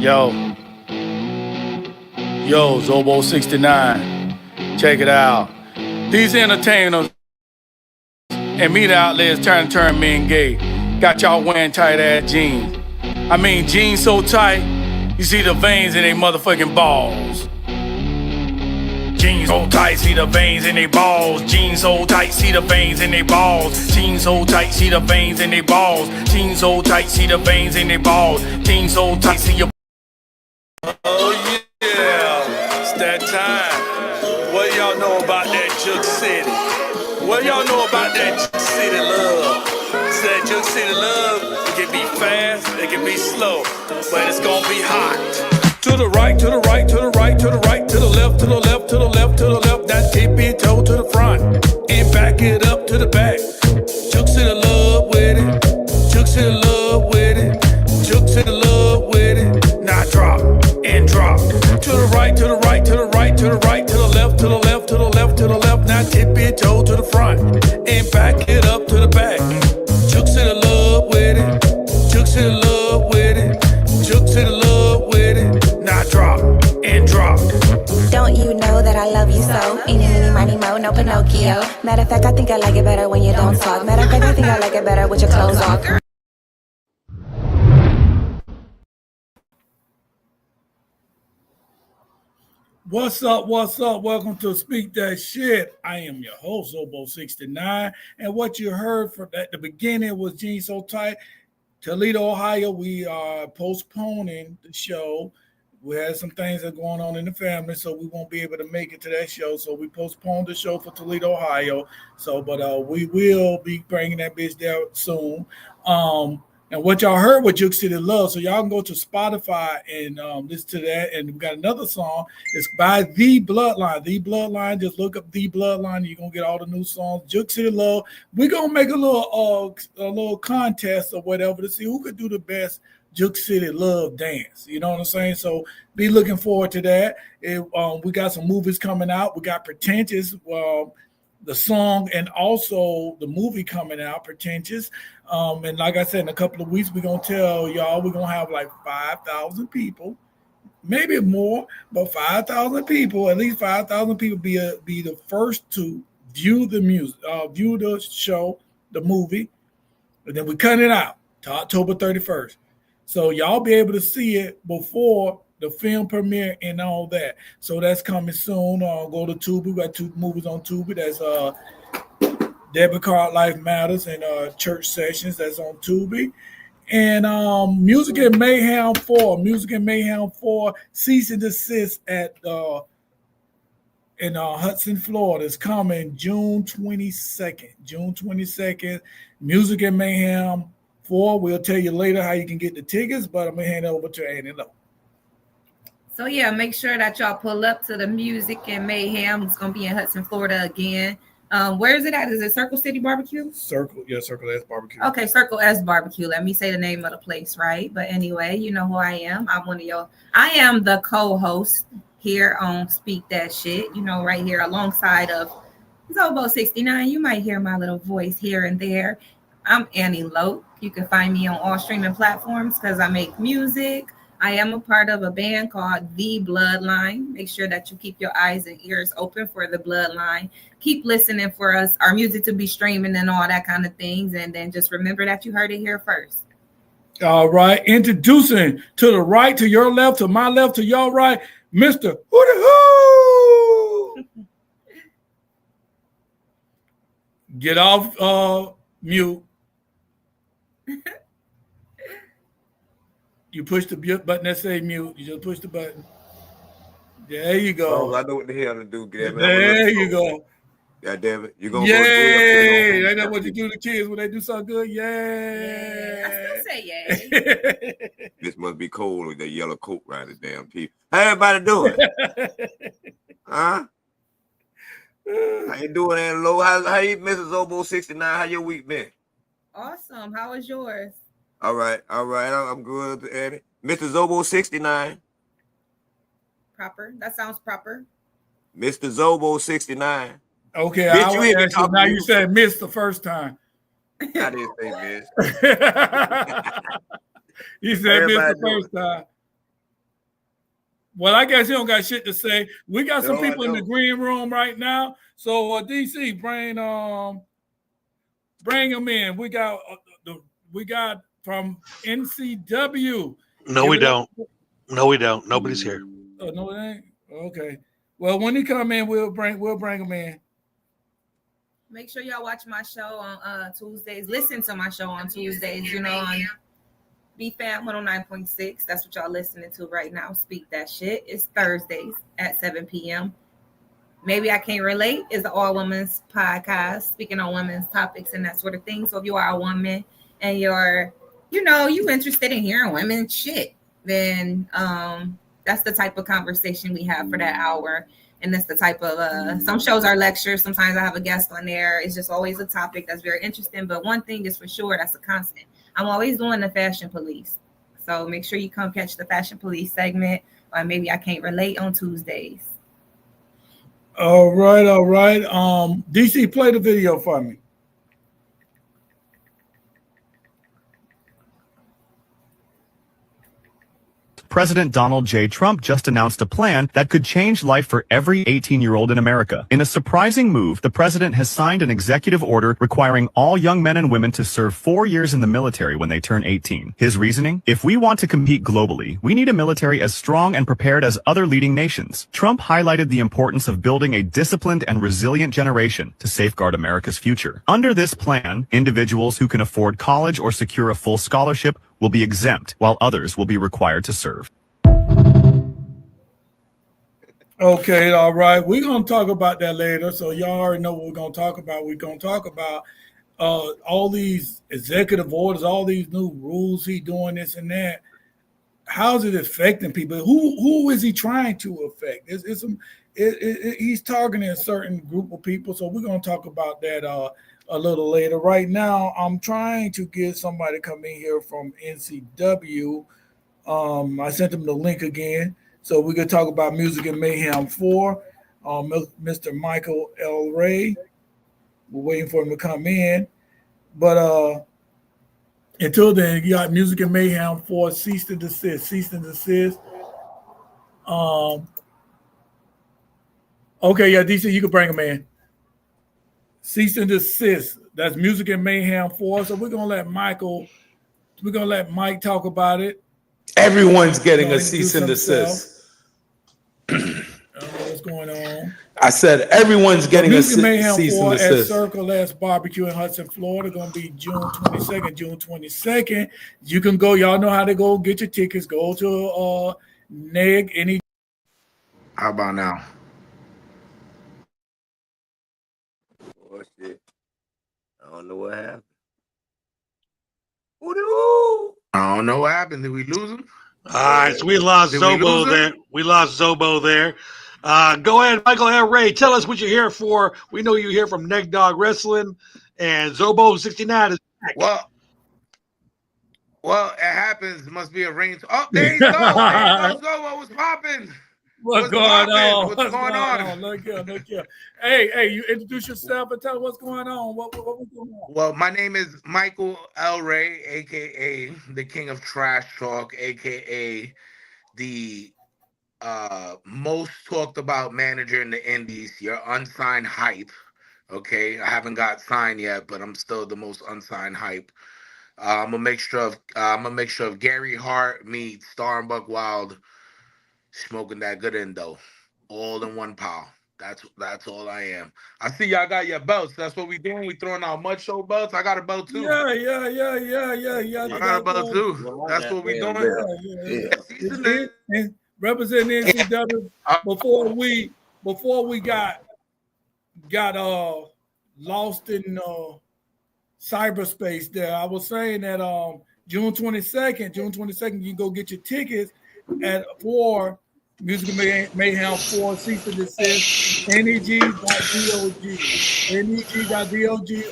Yo, Zobo 69. Check it out. These entertainers and media outlets turn men gay. Got y'all wearing tight ass jeans. I mean jeans so tight, you see the veins in they motherfucking balls. Jeans so tight, see the veins in they balls. Jeans so tight, see the veins in they balls. Jeans so tight, see the veins in they balls. Jeans so tight, see the veins in they balls. Jeans so tight, see your. Oh yeah, it's that time. What y'all know about that Juke City? What y'all know about that Juke City love? It's that Juke City love. It can be fast, it can be slow, but it's gonna be hot. To the right, to the right, to the right, to the right, to the left, to the left, to the left, to the left. That tippy toe to the front and back it up to the back. Juke City love with it. Juke City love with it. Juke City love with it. Now drop and drop. To the right, to the right, to the right, to the right, to the left, to the left, to the left, to the left. Now tippy toe to the front and back it up to the back. Juke City love with it. Juke City love with it. Juke City love with it. Now drop and drop. Don't you know that I love you so? Eeny, meeny, miny, mo, no Pinocchio. Matter of fact, I think I like it better when you don't talk. Matter of fact, I think I like it better with your clothes off. What's up? What's up? Welcome to Speak That Shit. I am your host, Zobo69. And what you heard from at the beginning was Jeans So Tight. Toledo, Ohio, we are postponing the show. We had some things that are going on in the family, so we won't be able to make it to that show. So we postponed the show for Toledo, Ohio. But we will be bringing that bitch there soon. And what y'all heard was Juke City Love. So y'all can go to Spotify and listen to that. And we got another song. It's by The Bloodline. The Bloodline. Just look up The Bloodline. You're gonna get all the new songs. Juke City Love. We're gonna make a little contest or whatever to see who could do the best Juke City Love dance. You know what I'm saying? So be looking forward to that. We got some movies coming out. We got Pretentious. The song and also the movie coming out, Pretentious. And like I said, in a couple of weeks, we're going to tell y'all we're going to have like 5,000 people, maybe more, but 5,000 people, at least 5,000 people be the first to view the music, view the show, the movie, and then we cut it out to October 31st. So y'all be able to see it before the film premiere and all that. So that's coming soon. Go to Tubi. We got 2 movies on Tubi. That's Debit Card Life Matters and Church Sessions. That's on Tubi. And Music and Mayhem 4. Music and Mayhem 4 cease and desist at in Hudson, Florida. It's coming June 22nd. June 22nd. Music and Mayhem 4. We'll tell you later how you can get the tickets, but I'm going to hand it over to Annie Lowe. So yeah, make sure that y'all pull up to the Music and Mayhem. It's gonna be in Hudson, Florida again. Where is it at? Is it Circle City Barbecue? Circle S Barbecue. Okay, Circle S Barbecue. Let me say the name of the place, right? But anyway, you know who I am. I am the co-host here on Speak That Shit. You know, right here alongside of Zobo69. You might hear my little voice here and there. I'm Annie Lowe. You can find me on all streaming platforms because I make music. I am a part of a band called The Bloodline. Make sure that you keep your eyes and ears open for The Bloodline. Keep listening for us, our music to be streaming and all that kind of things. And then just remember that you heard it here first. All right. Introducing to the right, to your left, to my left, to your right, Mr. Hoo-da-hoo! Get off mute. You push the button that say mute. You just push the button. There you go. Oh, I know what the hell to do. There you go. God damn it. You're going to yay. Go that's what you do to kids when they do so good. Yay. I still say yay. This must be cold with that yellow coat around the damn people. How everybody doing? Huh? How you doing, Ann Lowe? How you, Mrs. Zobo69? How your week been? Awesome. How was yours? All right. I'm good, Eddie. Mr. Zobo69. Proper. That sounds proper. Mr. Zobo69. Okay, bitch, now you said miss the first time. I didn't say miss. You said miss the first time. Well, I guess he don't got shit to say. We got some No, I people in the don't. green room right now. So DC, bring them in. We got from NCW. No, Give we it up. don't. No, we don't. Nobody's here. Oh, no, it ain't. Okay. Well, when he come in, we'll bring him in. Make sure y'all watch my show on Tuesdays. Listen to my show on Tuesdays. You know, on BFAM 109.6. That's what y'all listening to right now. Speak That Shit. It's Thursdays at 7 p.m. Maybe I Can't Relate is an all women's podcast speaking on women's topics and that sort of thing. So if you are a woman and you're, you interested in hearing women's shit, then that's the type of conversation we have for that hour. And that's the type of some shows are lectures. Sometimes I have a guest on there. It's just always a topic that's very interesting. But one thing is for sure, that's a constant. I'm always doing the Fashion Police. So make sure you come catch the Fashion Police segment, or Maybe I Can't Relate on Tuesdays. All right. DC, play the video for me. President Donald J. Trump just announced a plan that could change life for every 18-year-old in America. In a surprising move, the president has signed an executive order requiring all young men and women to serve 4 years in the military when they turn 18. His reasoning? If we want to compete globally, we need a military as strong and prepared as other leading nations. Trump highlighted the importance of building a disciplined and resilient generation to safeguard America's future. Under this plan, individuals who can afford college or secure a full scholarship will be exempt, while others will be required to serve. Okay, all right. We're going to talk about that later. So y'all already know what we're going to talk about. We're going to talk about all these executive orders, all these new rules he doing this and that. How's it affecting people? Who is he trying to affect? He's targeting a certain group of people. So we're going to talk about that a little later. Right now, I'm trying to get somebody to come in here from NCW. I sent them the link again. So we're going to talk about Music and Mayhem 4. Mr. Michael L. Ray. We're waiting for him to come in. But until then, you got Music and Mayhem 4, cease and desist. Okay, yeah, DC, you can bring him in. Cease and desist. That's Music and Mayhem 4. So we're going to let Mike talk about it. Everyone's getting a cease and desist. I don't know what's going on. I said everyone's getting a cease Mayhem and 4 at desist. Circle S Barbecue in Hudson, Florida. Going to be June 22nd. You can go. Y'all know how to go get your tickets. Go to Neg. How about now? Oh, shit. I don't know what happened. Ooh. I don't know what happened. Did we lose him? All right, so we lost Zobo there. We lost Zobo there. Go ahead, Michael L. Ray. Tell us what you're here for. We know you're here from Neck Dog Wrestling, and Zobo 69 is back. Well, it happens. It must be a rain. Oh, there you go. Zobo. What's popping? What's going on? What's going on? Look here. Hey, you introduce yourself and tell us what's going on. What was going on? Well, my name is Michael L. Ray, a.k.a. the King of Trash Talk, a.k.a. the most talked about manager in the Indies, your unsigned hype. Okay, I haven't got signed yet, but I'm still the most unsigned hype. I'm a mixture of Gary Hart meets Star and Buck Wild, smoking that good Indo, all in one pile. That's all I am. I see y'all got your belts. That's what we doing. We throwing out mud show belts. I got a belt too. Yeah. I got a belt too. That's what we doing. Yeah. Representing NCW before we got lost in cyberspace there. I was saying that June 22nd, you can go get your tickets for Music Mayhem 4, cease and desist, neg.dog, neg.dog,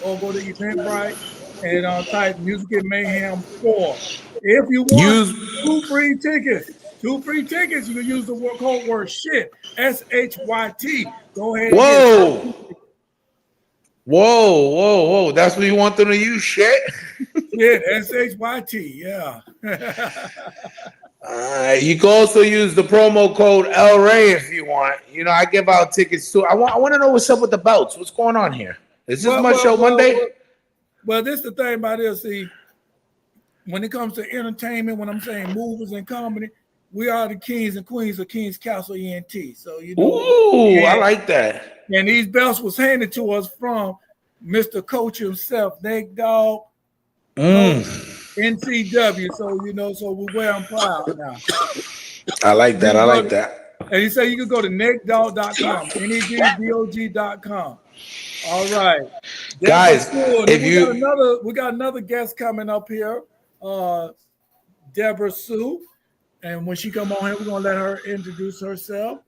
or go to Eventbrite and type Music and Mayhem 4. If you want two free tickets, you can use the code word SHYT, SHYT. Go ahead. Whoa. That's what you want them to use, shit? Yeah, SHYT, yeah. You can also use the promo code El Rey if you want. You know, I give out tickets too. I want to know what's up with the belts. What's going on here? Is this my show Monday? Well, this is the thing about this. See, when it comes to entertainment, when I'm saying movies and comedy, we are the kings and queens of King's Castle ENT. So you know, I like that. And these belts was handed to us from Mr. Coach himself, Nate Dogg, NCW. So you know, so we wear them proud now. I like that. I like that. And he said you can go to neckdog.com, NEGDOG.com. All right, guys. If we got another guest coming up here, Deborah Sue, and when she come on here, we're gonna let her introduce herself.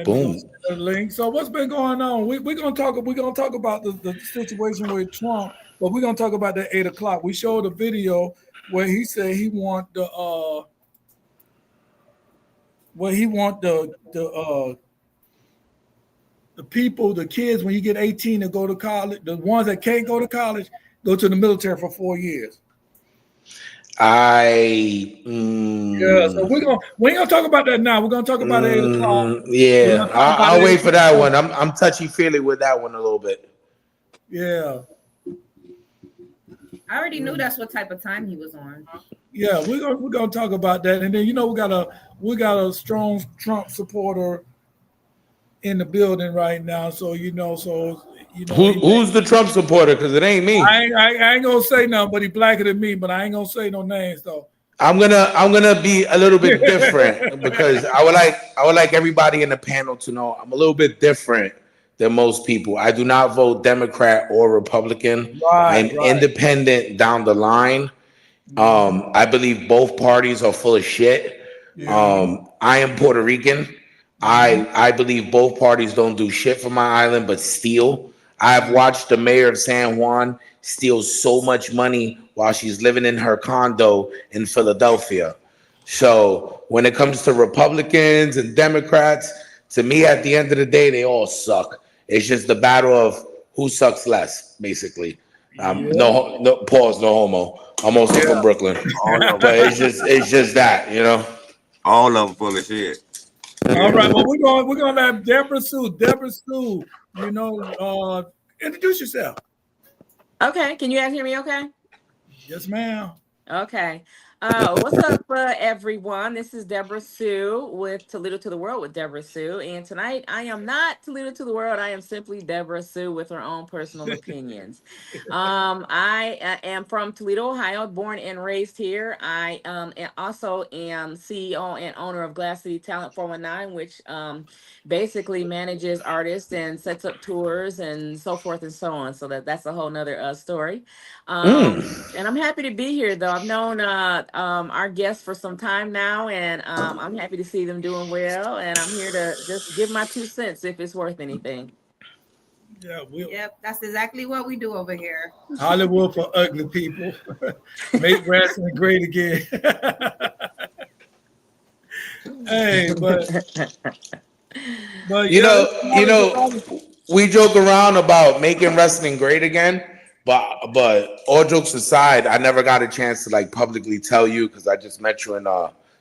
Boom. Link. So what's been going on? We're gonna talk about the situation with Trump, but we're gonna talk about that 8 o'clock. We showed a video where he said he want the people, the kids, when you get 18 to go to college, the ones that can't go to college, go to the military for 4 years. Yeah, so we ain't gonna talk about that now. We're gonna talk about 8 o'clock. Yeah, I'll wait for that one. I'm touchy-feely with that one a little bit. Yeah. I already knew that's what type of time he was on. Yeah, we're gonna talk about that, and then you know we got a strong Trump supporter in the building right now. So you know, who's the Trump supporter? Because it ain't me. I ain't gonna say nothing, but he blacker than me. But I ain't gonna say no names though. I'm gonna be a little bit different because I would like everybody in the panel to know I'm a little bit different than most people. I do not vote Democrat or Republican. I'm independent down the line. I believe both parties are full of shit. I am Puerto Rican. I believe both parties don't do shit for my island but steal. I've watched the mayor of San Juan steal so much money while she's living in her condo in Philadelphia. So when it comes to Republicans and Democrats, to me, at the end of the day, they all suck. It's just the battle of who sucks less, basically. No pause, no homo. I'm also from Brooklyn, but it's just that, you know. All of them full of shit. All right, well we're gonna have Deborah Sue. Deborah Sue, you know, introduce yourself. Okay, can you guys hear me? Okay. Yes, ma'am. Okay. What's up, everyone? This is Deborah Sue with Toledo to the World with Deborah Sue. And tonight I am not Toledo to the World. I am simply Deborah Sue with her own personal opinions. I am from Toledo, Ohio, born and raised here. I also am CEO and owner of Glass City Talent 419, which basically manages artists and sets up tours and so forth and so on. So that's a whole nother story. And I'm happy to be here, though. I've known our guests for some time now, and I'm happy to see them doing well. And I'm here to just give my 2 cents if it's worth anything. Yeah, yep, that's exactly what we do over here. Hollywood for ugly people. Make wrestling great again. Hey, but you know, we joke around about making wrestling great again. But all jokes aside, I never got a chance to like publicly tell you because I just met you in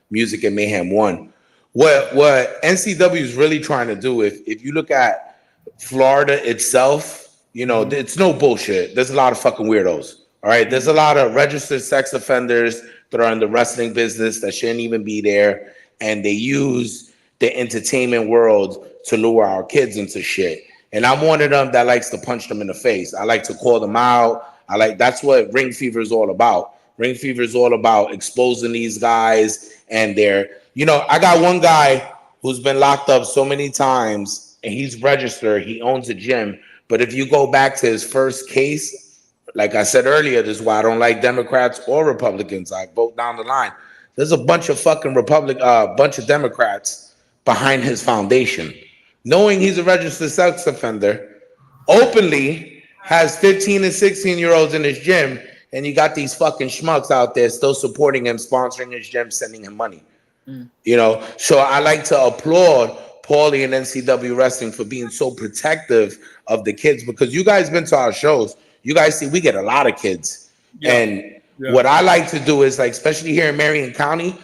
Music and Mayhem 1. What NCW is really trying to do, if you look at Florida itself, you know, it's no bullshit. There's a lot of fucking weirdos. All right. There's a lot of registered sex offenders that are in the wrestling business that shouldn't even be there. And they use the entertainment world to lure our kids into shit. And I'm one of them that likes to punch them in the face. I like to call them out. That's what Ring Fever is all about. Ring Fever is all about exposing these guys and I got one guy who's been locked up so many times and he's registered. He owns a gym. But if you go back to his first case, like I said earlier, this is why I don't like Democrats or Republicans. I vote down the line. There's a bunch of fucking bunch of Democrats behind his foundation. Knowing he's a registered sex offender, openly has 15 and 16-year-olds in his gym, and you got these fucking schmucks out there still supporting him, sponsoring his gym, sending him money. You know, so I like to applaud Paulie and NCW Wrestling for being so protective of the kids, because you guys been to our shows. You guys see we get a lot of kids. Yeah. And what I like to do is, like, especially here in Marion County,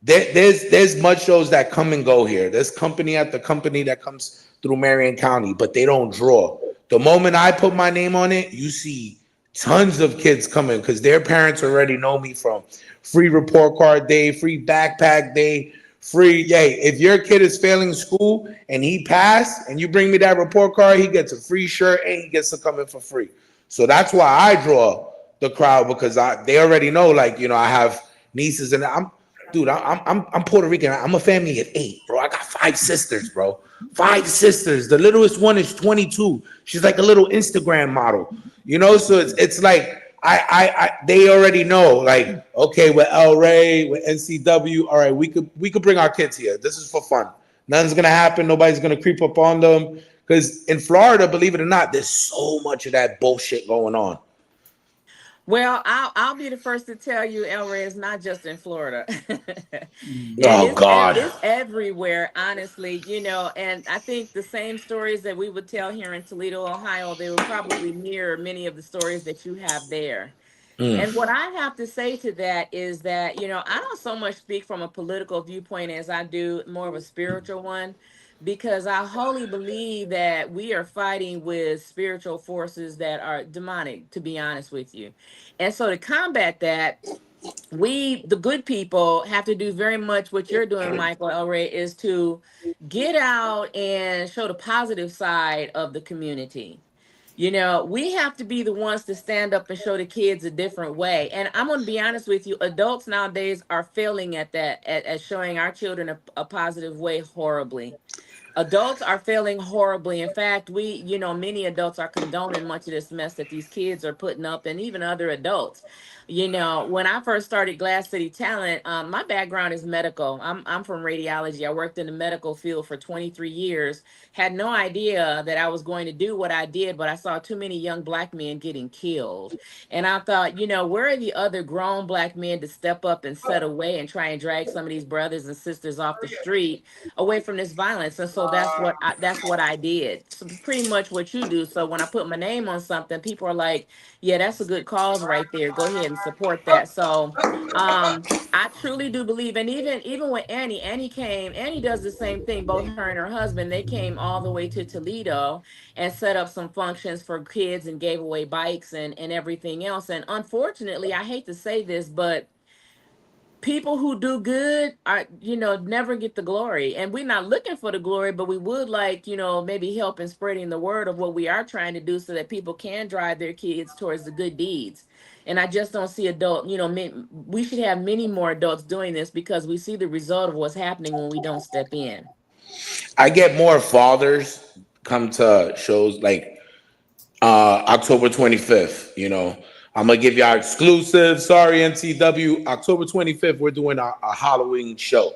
there's mud shows that come and go here. There's company after company that comes through Marion County, but they don't draw. The moment I put my name on it, you see tons of kids coming because their parents already know me from free report card day, free backpack day, free. Yay! If your kid is failing school and he passed, and you bring me that report card, he gets a free shirt and he gets to come in for free. So that's why I draw the crowd, because they already know, like, you know, I have nieces, and I'm Puerto Rican. I'm a family of 8, bro. I got 5 sisters, bro. 5 sisters. The littlest one is 22. She's like a little Instagram model, you know. So it's like they already know, like, okay, with El Rey, with NCW, all right, we could bring our kids here. This is for fun. Nothing's gonna happen. Nobody's gonna creep up on them. Because in Florida, believe it or not, there's so much of that bullshit going on. Well, I'll be the first to tell you, El Rey is not just in Florida. God, it's everywhere, honestly. You know, and I think the same stories that we would tell here in Toledo, Ohio, they would probably mirror many of the stories that you have there. And what I have to say to that is that, you know, I don't so much speak from a political viewpoint as I do more of a spiritual one, because I wholly believe that we are fighting with spiritual forces that are demonic, to be honest with you. And so to combat that, we, the good people, have to do very much what you're doing, Michael El Rey, is to get out and show the positive side of the community. You know, we have to be the ones to stand up and show the kids a different way. And I'm going to be honest with you, adults nowadays are failing at that, at showing our children a positive way horribly. Adults are failing horribly. In fact, you know, many adults are condoning much of this mess that these kids are putting up, and even other adults. You know, when I first started Glass City Talent, my background is medical. I'm from radiology. I worked in the medical field for 23 years. Had no idea that I was going to do what I did, but I saw too many young Black men getting killed. And I thought, you know, where are the other grown Black men to step up and set away and try and drag some of these brothers and sisters off the street away from this violence? And so that's what I did. So pretty much what you do. So when I put my name on something, people are like, yeah, that's a good cause right there. Go ahead and support that. So I truly do believe, and even with Annie does the same thing. Both her and her husband, they came all the way to Toledo and set up some functions for kids and gave away bikes and everything else. And unfortunately, I hate to say this, but people who do good are, you know, never get the glory. And we're not looking for the glory, but we would like, you know, maybe help in spreading the word of what we are trying to do so that people can drive their kids towards the good deeds. And I just don't see we should have many more adults doing this, because we see the result of what's happening when we don't step in. I get more fathers come to shows like October 25th, you know. I'm gonna give y'all exclusive. Sorry, NCW. October 25th, we're doing a Halloween show.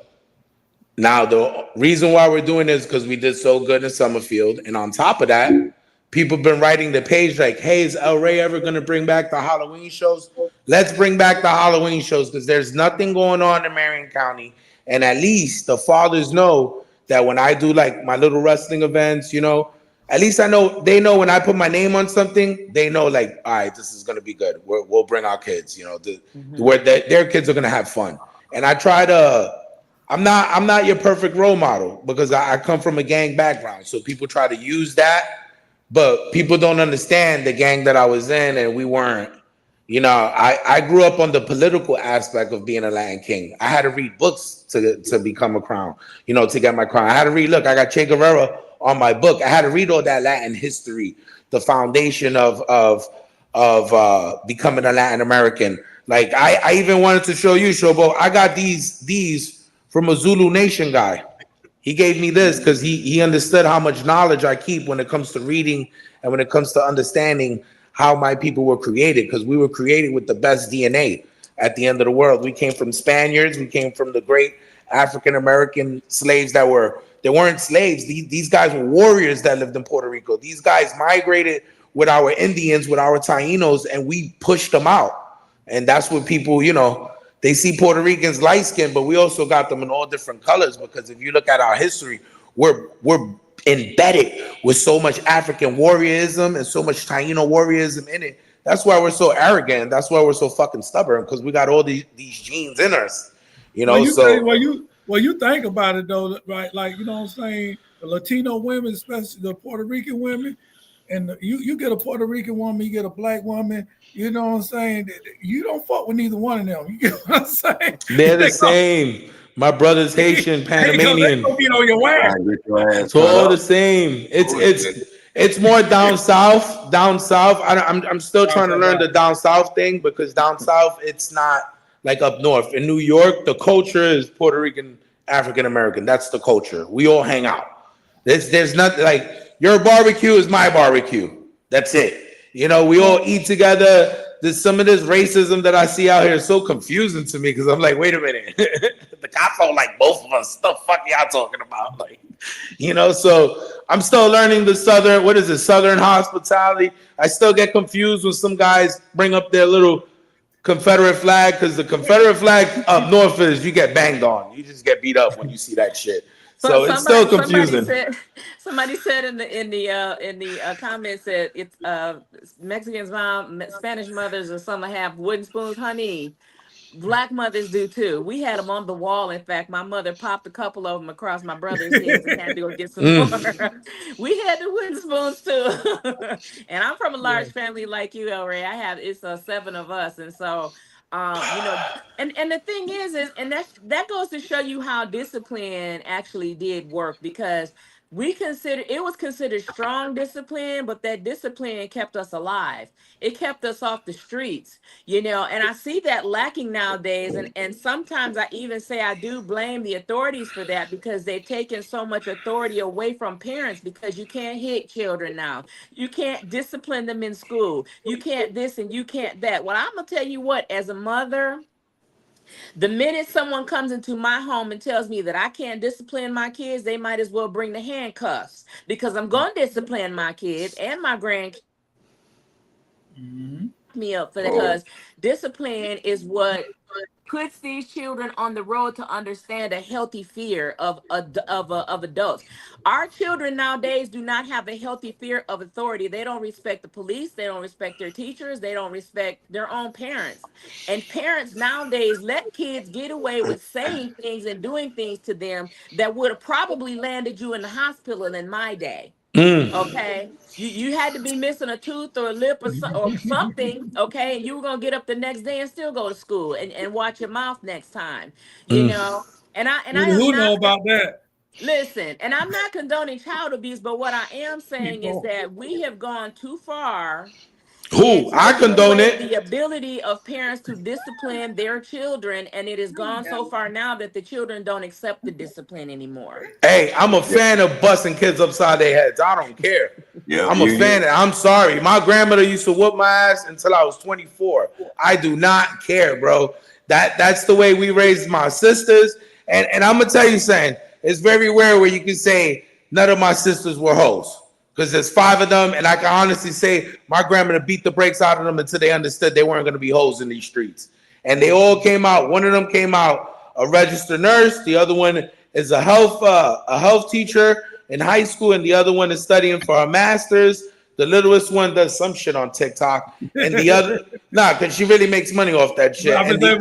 Now, the reason why we're doing this is because we did so good in Summerfield, and on top of that, people have been writing the page like, "Hey, is El Rey ever gonna bring back the Halloween shows? Let's bring back the Halloween shows, because there's nothing going on in Marion County, and at least the fathers know that when I do like my little wrestling events, you know." At least they know when I put my name on something, they know, like, all right, this is gonna be good. We'll bring our kids, you know, where their kids are gonna have fun. And I try to. I'm not your perfect role model, because I come from a gang background, so people try to use that, but people don't understand the gang that I was in, and we weren't. You know, I grew up on the political aspect of being a Latin king. I had to read books to become a crown, you know, to get my crown. I had to read. Look, I got Che Guevara on my book. I had to read all that Latin history, the foundation of becoming a Latin American. Like I even wanted to show you, Shobo. I got these from a Zulu Nation guy. He gave me this because he understood how much knowledge I keep when it comes to reading and when it comes to understanding how my people were created, because we were created with the best DNA at the end of the world. We came from Spaniards. We came from the great African American slaves they weren't slaves. These guys were warriors that lived in Puerto Rico. These guys migrated with our Indians, with our Tainos, and we pushed them out. And that's what people, you know, they see Puerto Ricans light skinned, but we also got them in all different colors, because if you look at our history, we're embedded with so much African warriorism and so much Taino warriorism in it. That's why we're so arrogant. That's why we're so fucking stubborn, because we got all these genes in us. You know, well, you think about it though, right? Like, you know what I'm saying? The Latino women, especially the Puerto Rican women, and you get a Puerto Rican woman, you get a black woman, you know what I'm saying? You don't fuck with neither one of them. You get what I'm saying? They're the same. My brother's Haitian, Panamanian. They gonna get on your ass. It's all the same. It's more down south. Down south. I'm still trying to learn the down south thing, because down south it's not like up north. In New York, the culture is Puerto Rican, African American. That's the culture. We all hang out. There's nothing like your barbecue is my barbecue. That's it. You know, we all eat together. There's some of this racism that I see out here is so confusing to me, because I'm like, wait a minute. The cops don't like both of us. What the fuck y'all talking about? Like, you know, so I'm still learning the Southern hospitality. I still get confused when some guys bring up their little Confederate flag, because the Confederate flag up north is you get banged on. You just get beat up when you see that shit. So it's still confusing. Somebody said in the comments that it's Mexicans mom, Spanish mothers, or some have wooden spoons. Honey, Black mothers do too. We had them on the wall. In fact, my mother popped a couple of them across my brother's heads and had to go get some more. We had the wooden spoons too. And I'm from a large family like you, El Ray. It's 7 of us, and so you know, and the thing is and that goes to show you how discipline actually did work, because it was considered strong discipline, but that discipline kept us alive. It kept us off the streets, you know, and I see that lacking nowadays. And sometimes I even say I do blame the authorities for that, because they've taken so much authority away from parents, because you can't hit children now. You can't discipline them in school. You can't this and you can't that. Well, I'm going to tell you what, as a mother, the minute someone comes into my home and tells me that I can't discipline my kids, they might as well bring the handcuffs, because I'm going to discipline my kids and my grandkids. Me up for that, because discipline is what puts these children on the road to understand a healthy fear of adults. Our children nowadays do not have a healthy fear of authority. They don't respect the police. They don't respect their teachers. They don't respect their own parents. And parents nowadays let kids get away with saying things and doing things to them that would have probably landed you in the hospital in my day. Okay, you had to be missing a tooth or a lip or something, okay, and you were gonna get up the next day and still go to school and watch your mouth next time, you know. And I am who not know about that? Listen, and I'm not condoning child abuse, but what I am saying is that we have gone too far. I condone it. The ability of parents to discipline their children, and it has gone so far now that the children don't accept the discipline anymore. Hey, I'm a fan of busting kids upside their heads. I don't care. I'm a fan. I'm sorry. My grandmother used to whoop my ass until I was 24. I do not care, bro. That's the way we raised my sisters. And I'm gonna tell you something. It's very rare where you can say none of my sisters were hoes, because there's 5 of them, and I can honestly say my grandmother beat the brakes out of them until they understood they weren't going to be hoes in these streets. And they all came out. One of them came out a registered nurse. The other one is a health teacher in high school, and the other one is studying for a master's. The littlest one does some shit on TikTok, and the other because she really makes money off that shit.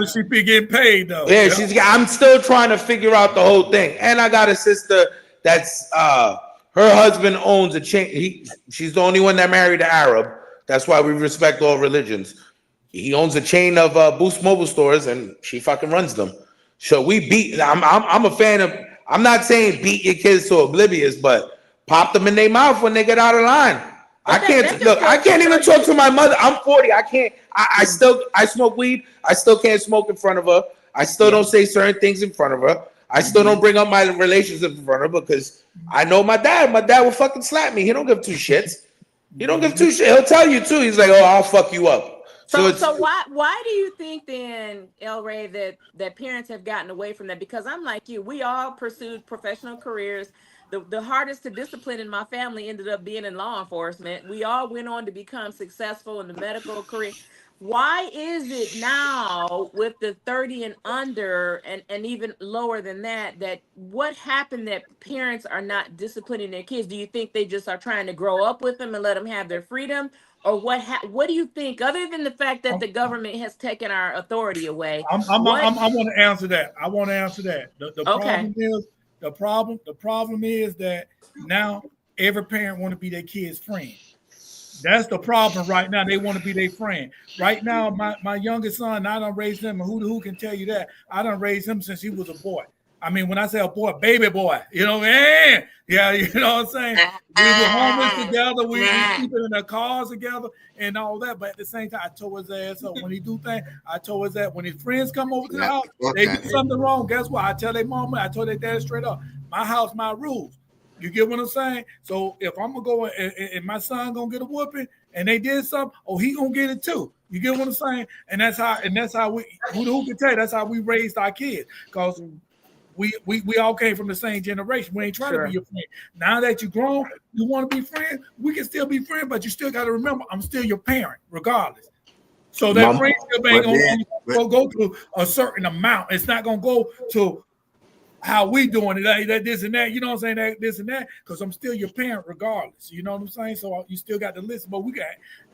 She be getting paid though. Yeah, I'm still trying to figure out the whole thing. And I got a sister that's her husband owns a chain. She's the only one that married an Arab. That's why we respect all religions. He owns a chain of Boost mobile stores, and she fucking runs them. So we beat. I'm a fan of. I'm not saying beat your kids to oblivious, but pop them in their mouth when they get out of line. I can't even talk to my mother. I'm 40. I can't. I smoke weed. I still can't smoke in front of her. I still don't say certain things in front of her. I still don't bring up my relationship in front of her, because I know my dad. My dad will fucking slap me. He don't give 2 shits. He don't give 2 shits. He'll tell you too. He's like, oh, I'll fuck you up. So why do you think then, El Ray, that parents have gotten away from that? Because I'm like you. We all pursued professional careers. the hardest to discipline in my family ended up being in law enforcement. We all went on to become successful in the medical career. Why is it now with the 30 and under and even lower than that, that what happened that parents are not disciplining their kids? Do you think they just are trying to grow up with them and let them have their freedom? Or what do you think, other than the fact that the government has taken our authority away? I want to answer that. I want to answer that. The Okay. problem is that now every parent want to be their kid's friend. That's the problem right now. They want to be their friend. Right now, my youngest son, I done raised him, and who can tell you that? I done raised him since he was a boy. I mean, when I say a boy, baby boy, you know, man, yeah, you know what I'm saying? We were homeless together. We sleeping in the cars together and all that. But at the same time, I told his ass up. When he do things, I told his ass, when his friends come over to the house, they do something wrong. Guess what? I tell their mama, I told their dad straight up, my house, my rules. You get what I'm saying? So if I'm gonna go and my son gonna get a whooping and they did something, oh, he gonna get it too. You get what I'm saying? And that's how we who can tell you that's how we raised our kids. Because we all came from the same generation. We ain't trying to be your friend. Now that you're grown, you want to be friends, we can still be friends, but you still got to remember, I'm still your parent, regardless. So that friendship ain't gonna go to a certain amount. It's not gonna go to how we doing it, that this and that, you know what I'm saying, that this and that, because I'm still your parent regardless, you know what I'm saying? So you still got to listen. But we got,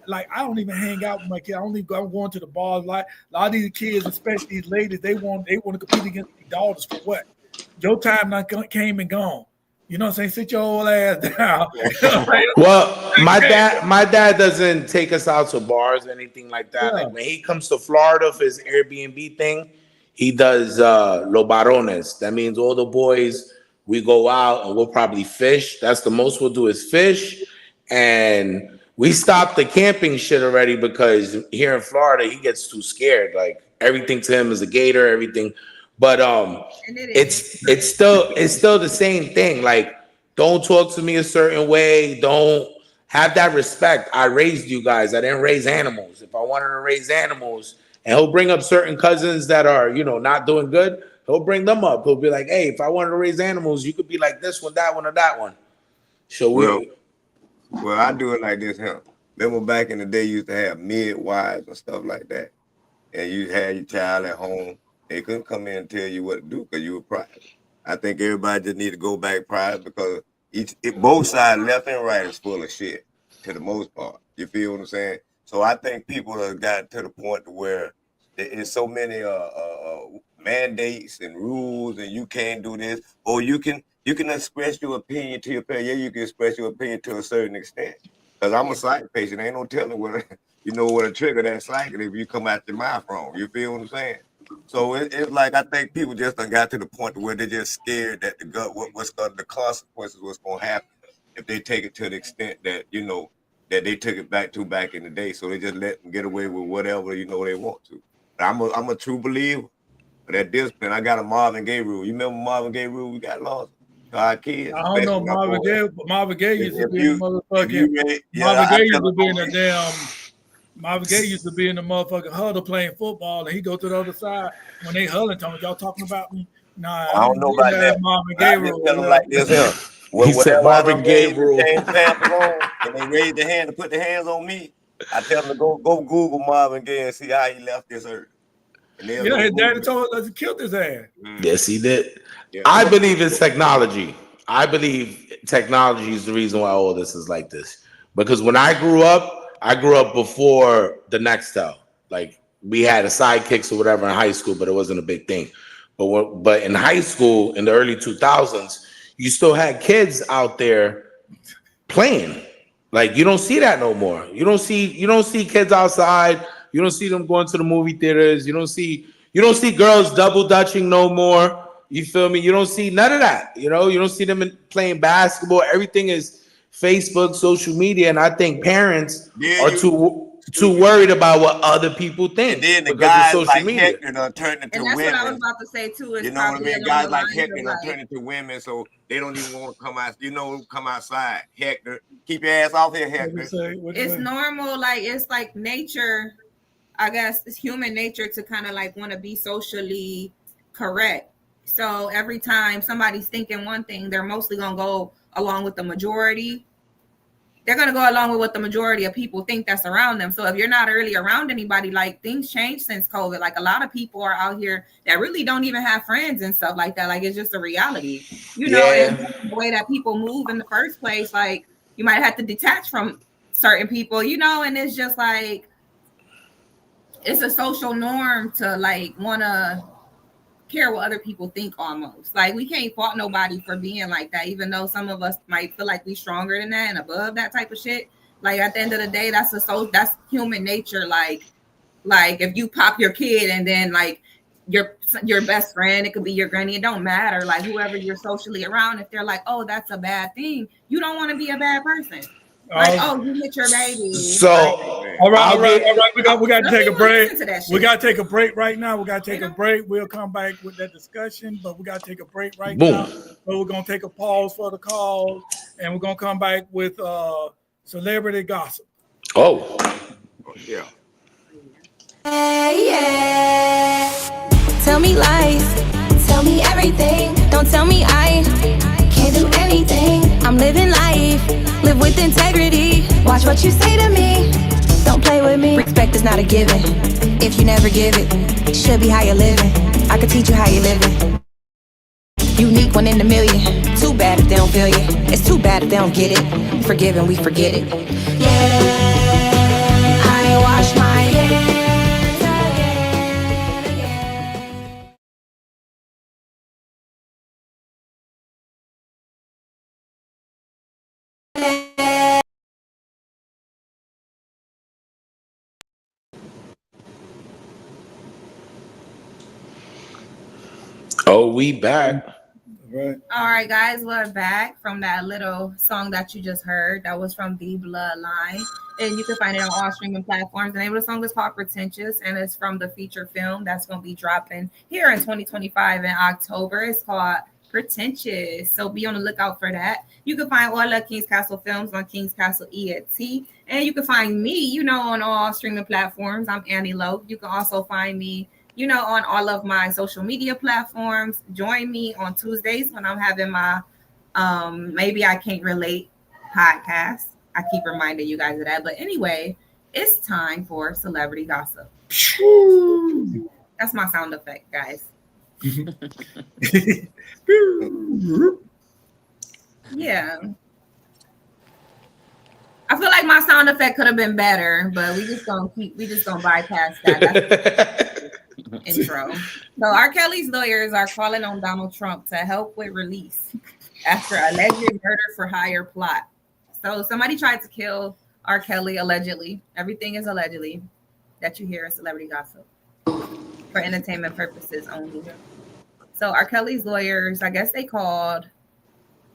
like, I don't even hang out with my kids. I'm going to the bars. Like a lot of these kids, especially these ladies, they want to compete against their daughters for what? Your time not came and gone. You know what I'm saying? Sit your old ass down. Well, my dad doesn't take us out to bars or anything like that. Yeah. Like when he comes to Florida for his Airbnb thing, he does lo barones. That means all the boys, we go out and we'll probably fish. That's the most we'll do is fish. And we stopped the camping shit already because here in Florida, he gets too scared. Like everything to him is a gator, everything. But it's still the same thing. Like, don't talk to me a certain way. Don't have that respect. I raised you guys. I didn't raise animals. If I wanted to raise animals, and he'll bring up certain cousins that are, not doing good, he'll bring them up. He'll be like, hey, if I wanted to raise animals, you could be like this one, that one, or that one. So well, I do it like this, huh? Remember back in the day, you used to have midwives and stuff like that. And you had your child at home. They couldn't come in and tell you what to do because you were private. I think everybody just need to go back private because both sides, left and right, is full of shit to the most part. You feel what I'm saying? So I think people have gotten to the point to where there is so many mandates and rules, and you can't do this, or you can express your opinion to your parents. Yeah, you can express your opinion to a certain extent. Because I'm a psych patient, ain't no telling what to trigger that psychic if you come out your mouth wrong. You feel what I'm saying? So it's like I think people just done got to the point where they're just scared that the consequences, what's gonna happen if they take it to the extent that that they took it back in the day. So they just let them get away with whatever they want to. But I'm a true believer. But at this point, I got a Marvin Gaye rule. You remember Marvin Gaye rule? We got lost. Our kids. I don't know Marvin Gaye, but Marvin Gaye used to be in the motherfucking. Marvin Gaye used to be in the motherfucking huddle playing football, and he go to the other side when they huddling. Y'all talking about me? Nah, I don't know about that. Marvin Gaye rule. Tell them like this here. He said Marvin Gaye rule. And they raise their hand to put their hands on me. I tell them to go Google Marvin Gaye and see how he left this earth. Yeah, his daddy told us he killed his ass. Yes, he did. Yeah. I believe it's technology. I believe technology is the reason why all this is like this. Because when I grew up before the Nextel. Like we had a sidekicks or whatever in high school, but it wasn't a big thing. But in high school in the early 2000s, you still had kids out there playing. Like you don't see that no more. You don't see kids outside. You don't see them going to the movie theaters. You don't see girls double dutching no more. You feel me? You don't see none of that. You don't see them playing basketball. Everything is Facebook, social media, and I think parents are too worried about what other people think. And then the because guys of social like media. Hector done turned into women. That's what I was about to say too. You know what I mean? Guys like Hector done turned into women, so they don't even want to come out. Come outside. Hector, keep your ass off here, Hector. It's normal. Like it's like nature. I guess it's human nature to kind of like want to be socially correct. So every time somebody's thinking one thing, they're mostly gonna go along with the majority. They're gonna go along with what the majority of people think that's around them. So if you're not really around anybody, like things change since COVID. Like a lot of people are out here that really don't even have friends and stuff like that. Like it's just a reality, you know. And the way that people move in the first place, like you might have to detach from certain people, you know. And it's just like it's a social norm to like want to care what other people think almost. Like we can't fault nobody for being like that, even though some of us might feel like we stronger than that and above that type of shit. Like at the end of the day, that's human nature. Like if you pop your kid and then like your best friend, it could be your granny, it don't matter. Like whoever you're socially around, if they're like, oh, that's a bad thing, you don't want to be a bad person. Like, oh, you hit your baby. So, all right. We got to take a break. We got to take a break right now. We'll come back with that discussion, but we got to take a break right now. So we're gonna take a pause for the call, and we're gonna come back with celebrity gossip. Oh yeah. Yeah. Tell me lies. Tell me everything. Don't tell me I can't do anything. I'm living life. Live with integrity. Watch what you say to me. Don't play with me. Respect is not a given. If you never give it should be how you're living. I could teach you how you're living. Unique, one in a million. Too bad if they don't feel you. It's too bad if they don't get it. Forgive and we forget it. Yeah, I wash my hands. Oh, we back. Right. All right, guys, we're back from that little song that you just heard. That was from The Bloodline, and you can find it on all streaming platforms. The name of the song is called Pretentious, and it's from the feature film that's going to be dropping here in 2025 in October. It's called Pretentious, so be on the lookout for that. You can find all the King's Castle films on King's Castle ENT, and you can find me, you know, on all streaming platforms. I'm Annie Lowe. You can also find me, you know, on all of my social media platforms. Join me on Tuesdays when I'm having my Maybe I Can't Relate podcast. I keep reminding you guys of that. But anyway, it's time for celebrity gossip. That's my sound effect, guys. Yeah. I feel like my sound effect could have been better, but we just gonna bypass that. That's intro. So R. Kelly's lawyers are calling on Donald Trump to help with release after alleged murder for hire plot. So somebody tried to kill R. Kelly allegedly. Everything is allegedly that you hear is celebrity gossip for entertainment purposes only. So R. Kelly's lawyers, I guess they called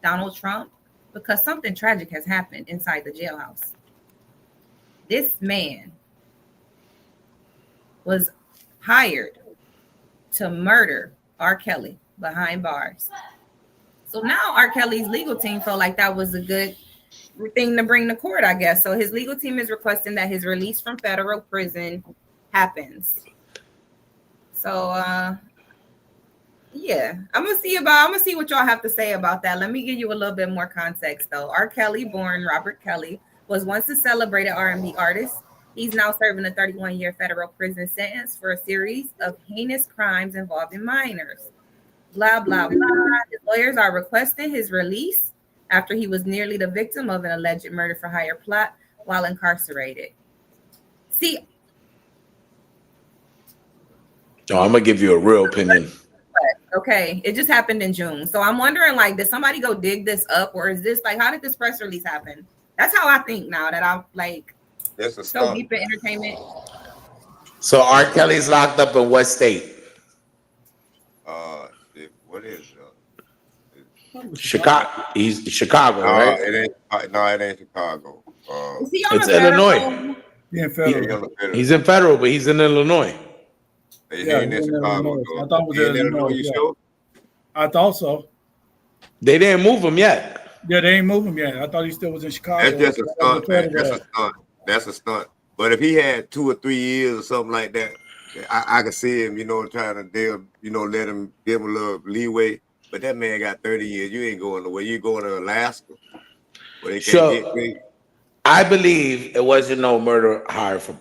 Donald Trump because something tragic has happened inside the jailhouse. This man was hired to murder R. Kelly behind bars. So now R. Kelly's legal team felt like that was a good thing to bring to court, I guess. So his legal team is requesting that his release from federal prison happens. So yeah, I'm gonna see what y'all have to say about that. Let me give you a little bit more context though. R. Kelly, born Robert Kelly, was once a celebrated R&B artist. He's now serving a 31-year federal prison sentence for a series of heinous crimes involving minors. Blah, blah, blah. His lawyers are requesting his release after he was nearly the victim of an alleged murder for hire plot while incarcerated. See, I'm gonna give you a real opinion. Okay, it just happened in June. So I'm wondering, like, did somebody go dig this up, or is this like, how did this press release happen? That's how I think now that I'm like so deep in entertainment. So R. Kelly's locked up in what state? What is Chicago. He's Chicago, right? It ain't Chicago. It's Illinois. Yeah, federal. He's in federal, but he's in Illinois. He's in Chicago. I thought it was in Illinois. Sure? I thought so. They didn't move him yet. Yeah, they ain't moved him yet. I thought he still was in Chicago. That's just a stunt. That's a stunt. But if he had 2 or 3 years or something like that, I can see him, trying to let him give him a little leeway. But that man got 30 years. You ain't going nowhere. You going to Alaska where they can't get me. I believe it wasn't no murder hire for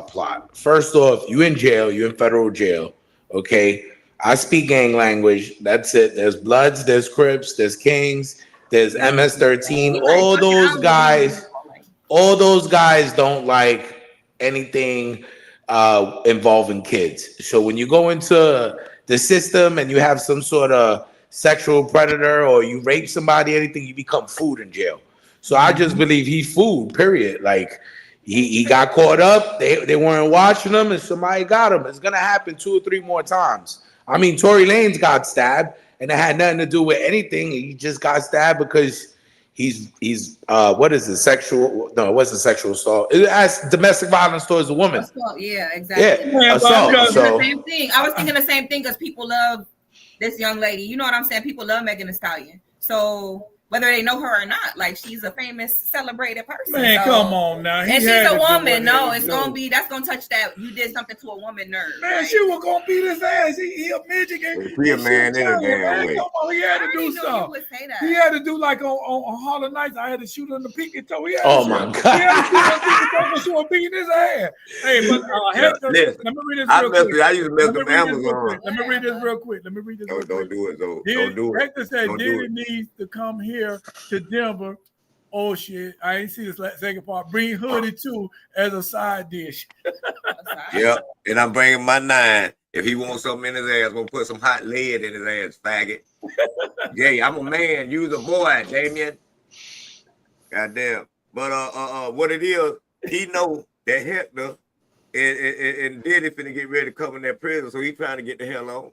plot. First off, you in jail. You in federal jail. Okay. I speak gang language. That's it. There's Bloods. There's Crips. There's Kings. There's MS-13. All those guys don't like anything involving kids. So when you go into the system and you have some sort of sexual predator or you rape somebody, anything, you become food in jail. So I just believe he's food, period. Like he got caught up, they weren't watching him, and somebody got him. It's gonna happen 2 or 3 more times. I mean, Tory Lanez got stabbed, and it had nothing to do with anything. He just got stabbed because he's what is it? Sexual? No, it wasn't sexual assault. It has domestic violence towards a woman. Assault, yeah, exactly. Yeah, assault. The same thing. I was thinking the same thing because people love this young lady. You know what I'm saying? People love Megan Thee Stallion. So whether they know her or not, like she's a famous, celebrated person. Man, come on now. And she's a woman. No, it's gonna be that's gonna touch that. You did something to a woman nerve. Man, right? she was gonna beat his ass. He a midget. He a man in a damn way. Come on, he had to do something. He had to do like on Harlem Nights. I had to shoot on the pinky toe. My God! He had to shoot on the pinky toe because she was beating his ass. Hey, but Hector, let me read this real quick. I used to mess with Amazon. Let me read this real quick. Don't do it though. Don't do it. Hector said Diddy needs to come here to Denver. Oh shit! I ain't see this second part. Bring Hoodie too as a side dish. Yep, and I'm bringing my 9. If he wants something in his ass, I'm gonna put some hot lead in his ass, faggot. Yeah, I'm a man. You's a boy, Damien. Goddamn. But what it is, he know that Hector and Diddy finna get ready to come in that prison, so he trying to get the hell on.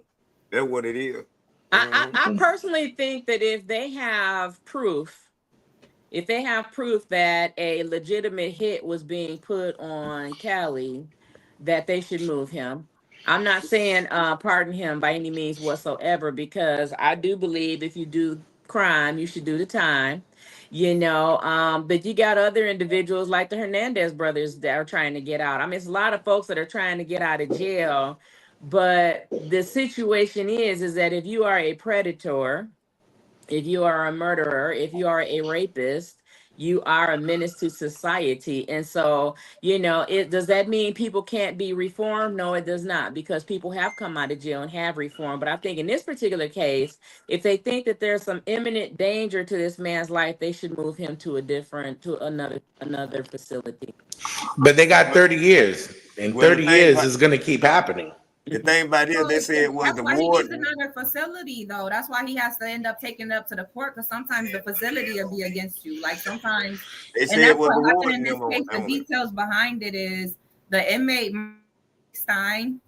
That's what it is. I personally think that if they have proof that a legitimate hit was being put on Cali, that they should move him. I'm not saying pardon him by any means whatsoever, because I do believe if you do crime, you should do the time, but you got other individuals like the Hernandez brothers that are trying to get out. I mean, it's a lot of folks that are trying to get out of jail, but the situation is that if you are a predator, if you are a murderer, if you are a rapist, you are a menace to society. And so, does that mean people can't be reformed? No, it does not, because people have come out of jail and have reformed. But I think in this particular case, if they think that there's some imminent danger to this man's life, they should move him to another facility. But they got 30 years, and 30 years is going to keep happening. The thing about it, they said it was the ward. ward. He needs another facility, though. That's why he has to end up taking it up to the court, because sometimes the facility will be against you. Like sometimes, they and that's what happened in this case. The details behind it is the inmate Stein,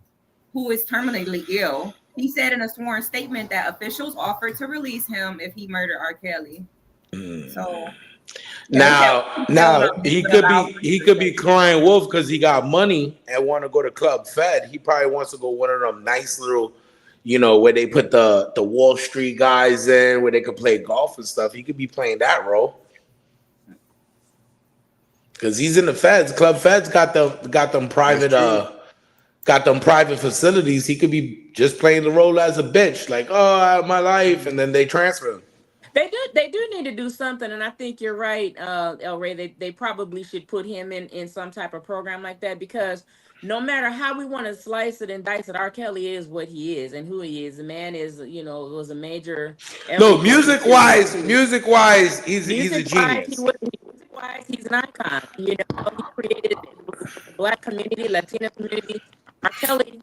who is terminally ill. He said in a sworn statement that officials offered to release him if he murdered R. Kelly. So. Now he could be crying wolf because he got money and want to go to Club Fed. He probably wants to go one of them nice little, where they put the Wall Street guys in, where they could play golf and stuff. He could be playing that role because he's in the Feds. Club Feds got them private facilities. He could be just playing the role as a bitch, like my life, and then they transfer him. They do need to do something, and I think you're right, El Ray. They probably should put him in some type of program like that, because no matter how we want to slice it and dice it, R. Kelly is what he is and who he is. The man is, was a major. No, music wise, he's a genius. Music-wise, he's an icon. He created the Black community, Latino community. R. Kelly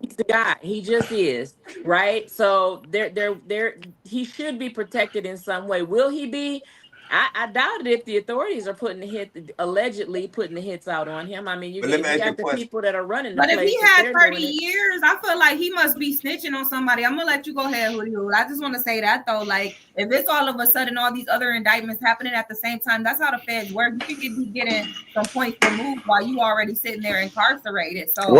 he's the guy. He just is, right? So he should be protected in some way. Will he be? I doubt it if the authorities are allegedly putting the hits out on him. I mean, you got the people that are running the place. But if he had 30 years, I feel like he must be snitching on somebody. I'm gonna let you go ahead, Julio. I just want to say that though, like if it's all of a sudden all these other indictments happening at the same time, that's how the feds work. You could be getting some points removed while you already sitting there incarcerated. So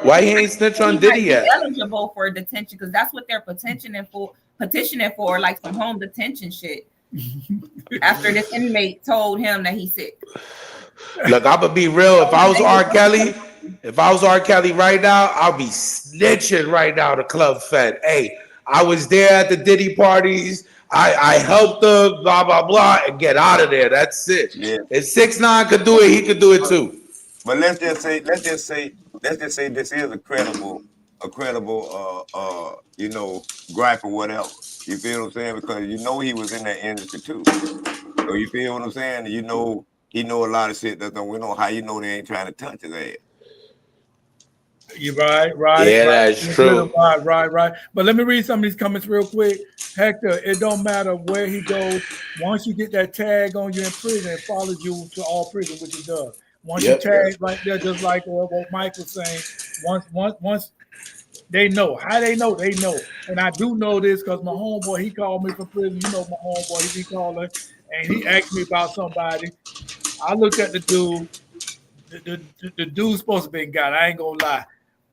why he ain't snitch on Diddy yet? Eligible for detention because that's what they're petitioning for, like some home detention shit. After this inmate told him that he's sick. Look, I'm gonna be real. If I was R. Kelly, If I was R. Kelly right now, I'll be snitching right now to Club Fed. Hey, I was there at the Diddy parties. I helped them, blah, blah, blah, and get out of there. That's it. Yeah. If 6ix9ine could do it, he could do it too. But let's just say this is a credible, gripe or whatever. You feel what I'm saying? Because he was in that industry too. So you feel what I'm saying? He know a lot of shit that we know how they ain't trying to touch his ass. You're right. Yeah, that's true. Right. But let me read some of these comments real quick. Hector, it don't matter where he goes. Once you get that tag on you in prison, it follows you to all prison, which it does. Once you tag right there, just like what Mike was saying, once they know. How they know? They know. And I do know this because my homeboy, he called me from prison. You know my homeboy, he be calling, and he asked me about somebody. I looked at the dude. The dude's supposed to be got. I ain't gonna lie.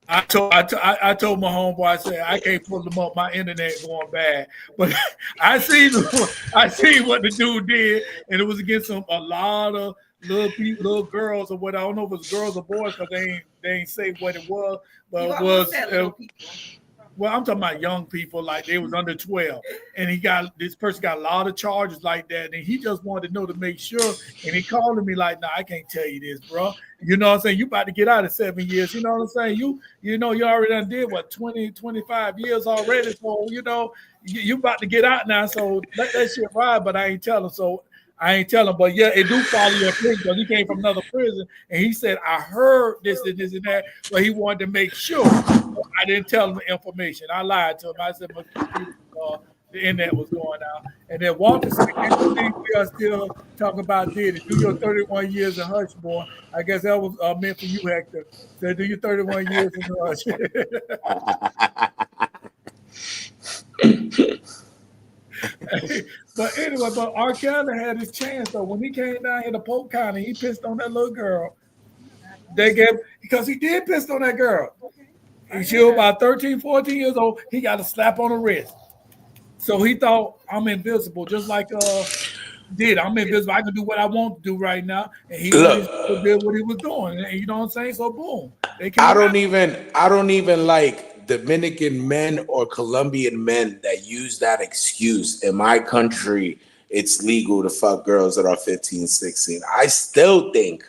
I told my homeboy, I said, I can't pull them up. My internet going bad. But I seen what the dude did, and it was against a lot of little girls or what. I don't know if it was girls or boys because they ain't say what it was, but it was. Well, I'm talking about young people, like they was under 12, and this person got a lot of charges like that, and he just wanted to know to make sure, and he called me like, "Nah, I can't tell you this, bro. You know what I'm saying? You about to get out of 7 years. You know what I'm saying? You already done did what 20, 25 years already, so you about to get out now. So let that shit ride." But I ain't tell him. So I ain't telling, but yeah, it do follow your prison because he came from another prison, and he said, "I heard this and this and that," but he wanted to make sure. So I didn't tell him the information. I lied to him. I said my computer, the internet was going out, and then Walter said, "Can't believe we are still talking about Diddy. Do your 31 years in hush, boy." I guess that was meant for you, Hector. Said, "Do your 31 years in hush." But anyway, R. Kelly had his chance though. When he came down here to Polk County, he pissed on that little girl. Because he did piss on that girl. She was about 13, 14 years old. He got a slap on the wrist. So he thought, I'm invisible, just like I'm invisible. I can do what I want to do right now. And he did what he was doing. And you know what I'm saying? So boom. I don't even like Dominican men or Colombian men that use that excuse. In my country, it's legal to fuck girls that are 15, 16. I still think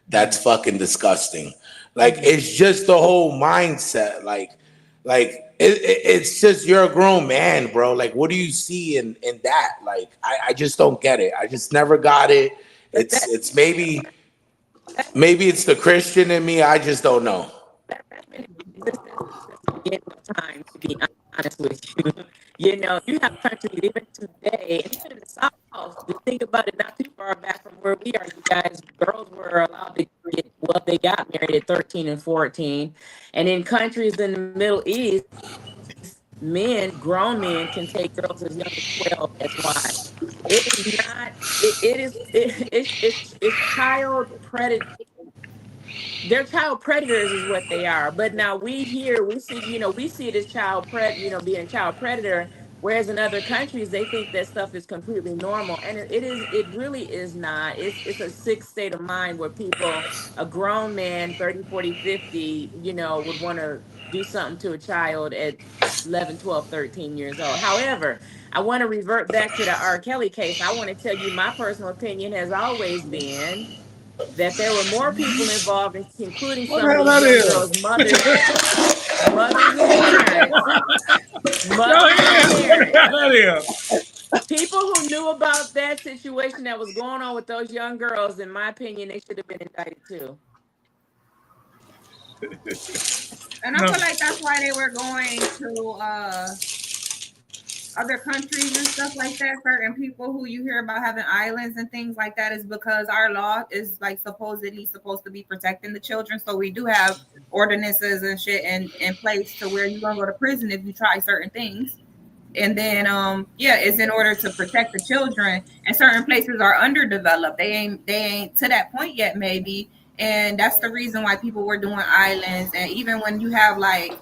that's fucking disgusting. Like, it's just the whole mindset. Like it's just, you're a grown man, bro. Like, what do you see in that? Like, I just don't get it. I just never got it. It's maybe it's the Christian in me. I just don't know. Time to be honest with you. You have countries even today, and even in the South, you think about it, not too far back from where we are, you guys, girls were allowed to they got married at 13 and 14. And in countries in the Middle East, grown men can take girls as young as 12. That's why. It is not, it's child predator. They're child predators is what they are. But now we see it as being a child predator, whereas in other countries they think that stuff is completely normal. And it really is not. It's a sick state of mind where a grown man, 30, 40, 50, would want to do something to a child at 11, 12, 13 years old. However, I want to revert back to the R. Kelly case. I want to tell you my personal opinion has always been that there were more people involved, including some of these young girls' mothers and parents. People who knew about that situation that was going on with those young girls, in my opinion, they should have been indicted too. And I feel like that's why they were going to other countries and stuff like that. Certain people who you hear about having islands and things like that is because our law is like supposedly supposed to be protecting the children. So we do have ordinances and shit in place to where you're gonna go to prison if you try certain things. And then it's in order to protect the children. And certain places are underdeveloped. They ain't to that point yet, maybe. And that's the reason why people were doing islands. And even when you have like,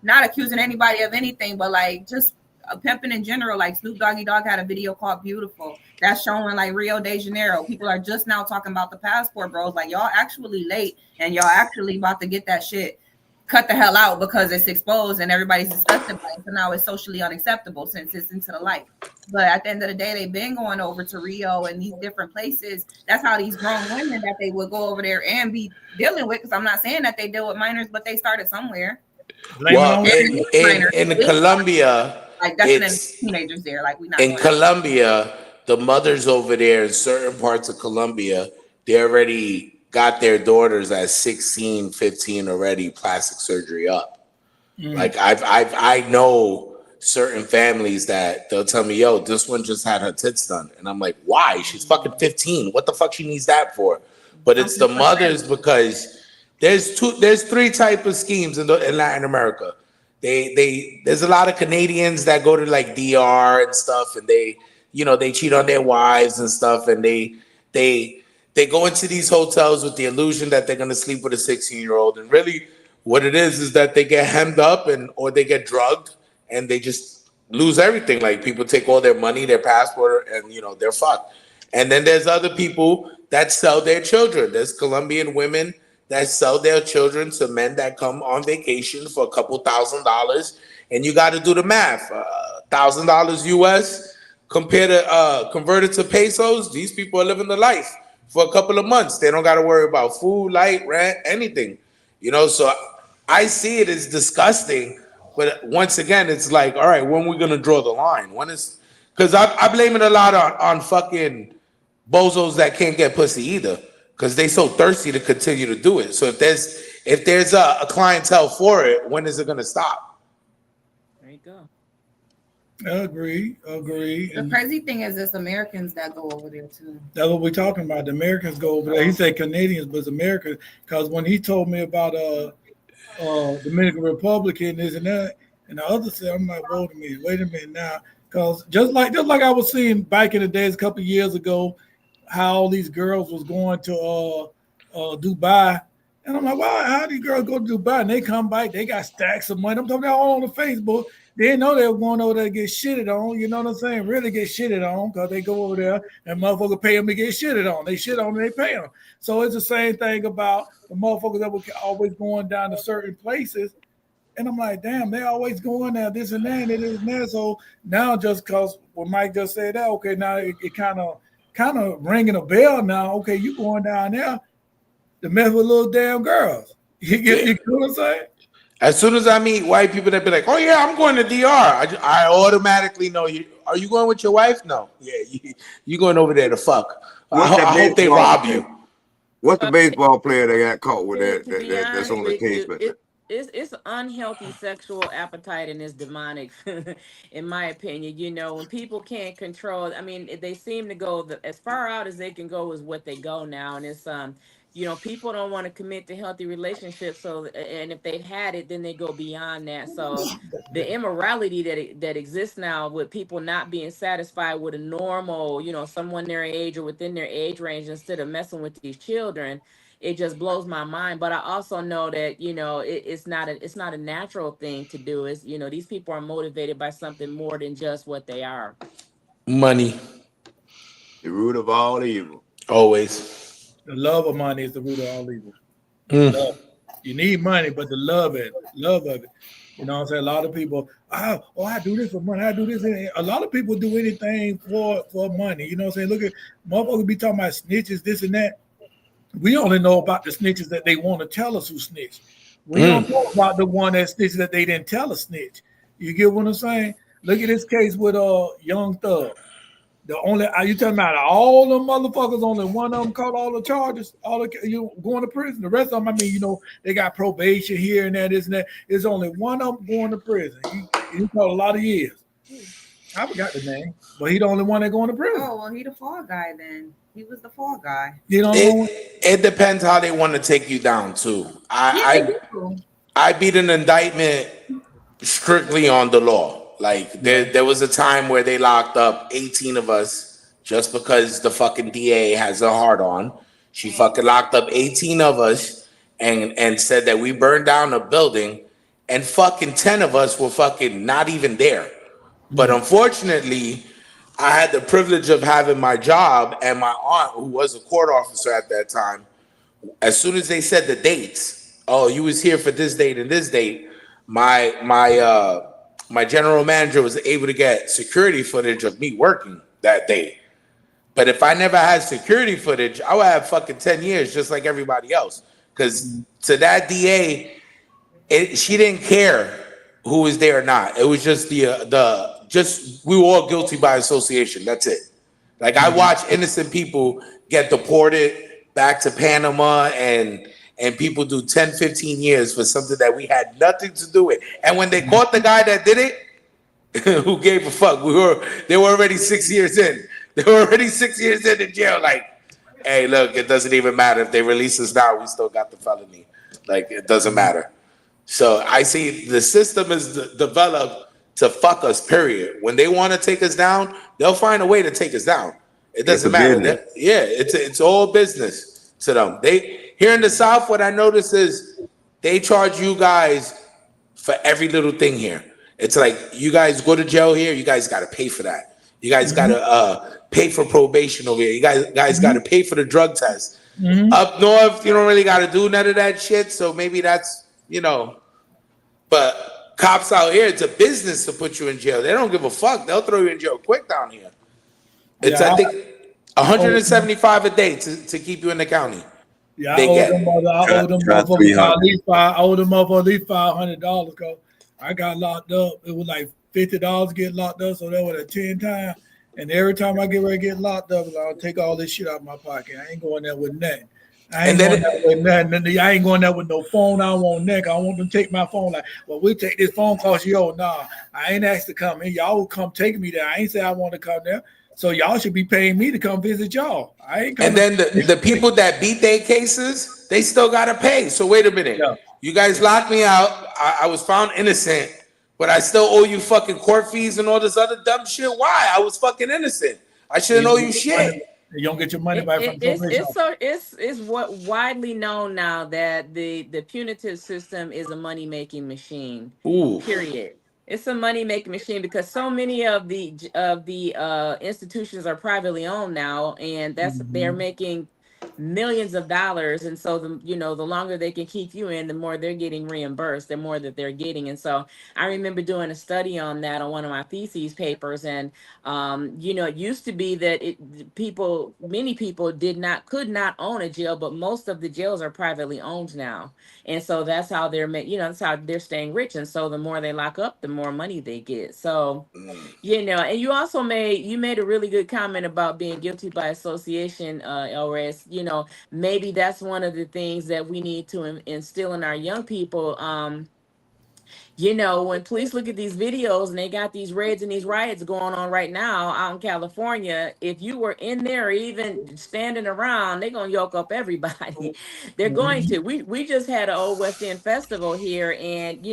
not accusing anybody of anything, but like just pimping in general. Like Snoop Doggy Dogg had a video called "Beautiful" that's showing like Rio de Janeiro. People are just now talking about the passport bros. Like y'all actually late, and y'all actually about to get that shit cut the hell out because it's exposed and everybody's disgusted by it. So now it's socially unacceptable since it's into the light. But at the end of the day, they've been going over to Rio and these different places. That's how these grown women that they would go over there and be dealing with. Because I'm not saying that they deal with minors, but they started somewhere. Well, in Colombia, like definitely teenagers there. Like we not in Colombia, the mothers over there in certain parts of Colombia, they already got their daughters at 16, 15 already plastic surgery up. Like I know certain families that they'll tell me, yo, this one just had her tits done. And I'm like, why? She's fucking 15. What the fuck she needs that for? But it's the mothers because there's three type of schemes in Latin America. There's a lot of Canadians that go to like DR and stuff, and they cheat on their wives and stuff, and they go into these hotels with the illusion that they're gonna sleep with a 16-year-old, and really what it is that they get hemmed up or they get drugged and they just lose everything. Like people take all their money, their passport, and they're fucked. And then there's other people that sell their children. There's Colombian women that sell their children to men that come on vacation for a couple $1,000s, and you got to do the math. $1,000 US converted to pesos. These people are living the life for a couple of months. They don't got to worry about food, light, rent, anything. So I see it as disgusting. But once again, it's like, all right, when are we gonna draw the line? Because I blame it a lot on fucking bozos that can't get pussy either, because they so thirsty to continue to do it. So if there's a clientele for it, when is it gonna stop? There you go. Agree. The crazy thing is, it's Americans that go over there too. That's what we're talking about. The Americans go over there. He said Canadians, but it's Americans. Because when he told me about Dominican Republic and this and that, and the other said, I'm like, wait a minute now. Because just like I was seeing back in the days, a couple of years ago, how all these girls was going to Dubai. And I'm like, wow, how these girls go to Dubai? And they come back, they got stacks of money. I'm talking about all on the Facebook. They didn't know they were going over there to get shitted on. You know what I'm saying? Really get shitted on, because they go over there and motherfuckers pay them to get shitted on. They shit on them, they pay them. So it's the same thing about the motherfuckers that were always going down to certain places. And I'm like, damn, they always going there, this and that, and this and that. So now just because what Mike just said that, okay, now it kind of ringing a bell now. Okay, you going down there to mess with little damn girls. You know what I'm saying? As soon as I meet white people that be like, oh yeah, I'm going to DR, I automatically know you. Are you going with your wife? No. Yeah, you going over there to fuck. I hope they rob you. What's the baseball player that got caught with that's on the case? It's unhealthy sexual appetite, and it's demonic, in my opinion. When people can't control, I mean, they seem to go as far out as they can go is what they go now, and it's people don't want to commit to healthy relationships. So, and if they've had it, then they go beyond that. So, the immorality that exists now, with people not being satisfied with a normal, someone their age or within their age range, instead of messing with these children, it just blows my mind. But I also know that it's not a natural thing to do. Is these people are motivated by something more than just what they are. Money, the root of all evil. Always. The love of money is the root of all evil. Love. You need money, but the love of it. You know what I'm saying? A lot of people, I do this for money. I do this. A lot of people do anything for money. You know what I'm saying? Look at motherfuckers be talking about snitches, this and that. We only know about the snitches that they want to tell us who snitched. We don't know about the one that snitched that they didn't tell us snitch. You get what I'm saying? Look at this case with Young Thug. The only you talking about all the motherfuckers, only one of them caught all the charges, going to prison. The rest of them, I mean, they got probation here and that, this and that. There's only one of them going to prison. He caught a lot of years. I forgot the name, but he the only one that going to prison. Oh, well, he the fall guy then. He was the fall guy. It depends how they want to take you down too. I beat an indictment strictly on the law. Like there was a time where they locked up 18 of us just because the fucking DA has a hard on. She fucking locked up 18 of us and said that we burned down a building, and fucking 10 of us were fucking not even there. But unfortunately, I had the privilege of having my job, and my aunt, who was a court officer at that time, as soon as they said the dates, oh, you was here for this date and this date, my general manager was able to get security footage of me working that day. But if I never had security footage, I would have fucking 10 years just like everybody else. Because to that DA, she didn't care who was there or not. It was just we were all guilty by association. That's it. Like I watched innocent people get deported back to Panama and people do 10, 15 years for something that we had nothing to do with. And when they caught the guy that did it, who gave a fuck? They were already 6 years in. They were already 6 years in jail. Like, hey, look, it doesn't even matter if they release us now. We still got the felony. Like, it doesn't matter. So I see the system is developed to fuck us. Period. When they want to take us down, they'll find a way to take us down. It doesn't matter. It's all business to them. They here in the South, what I notice is they charge you guys for every little thing here. It's like you guys go to jail here, you guys got to pay for that. You guys got to pay for probation over here. You guys got to pay for the drug test. Up north, you don't really got to do none of that shit. So maybe that's, but cops out here, it's a business to put you in jail. They don't give a fuck. They'll throw you in jail quick down here. It's, I think, 175 a day to keep you in the county. Yeah, I owe them motherfuckers at least $500 because I got locked up. It was like $50 to get locked up, so that was at 10 times. And every time I get ready to get locked up, I'll take all this shit out of my pocket. I ain't going there with nothing. I ain't going there with no phone. I don't want nothing. I want them to take my phone. Like, well, we take this phone cost you. Nah, I ain't asked to come in. Y'all will come take me there. I ain't say I want to come there. So y'all should be paying me to come visit y'all. I ain't coming. And then the people that beat their cases, they still gotta pay. So wait a minute. Yeah. You guys locked me out. I was found innocent, but I still owe you fucking court fees and all this other dumb shit. Why? I was fucking innocent. I shouldn't owe you shit. You don't get your money back from it's what widely known now that the punitive system is a money making machine. Ooh. Period. It's a money making machine because so many of the institutions are privately owned now, and they're making millions of dollars, and so the longer they can keep you in, the more they're getting reimbursed, the more that they're getting. And so I remember doing a study on that on one of my thesis papers, and it used to be that many people could not own a jail, but most of the jails are privately owned now, and so that's how that's how they're staying rich. And so the more they lock up, the more money they get. So and you also made a really good comment about being guilty by association, LRS. Maybe that's one of the things that we need to instill in our young people. When police look at these videos and they got these raids and these riots going on right now out in California, if you were in there or even standing around, they're going to yoke up everybody. They're going to. We just had an Old West End festival here, and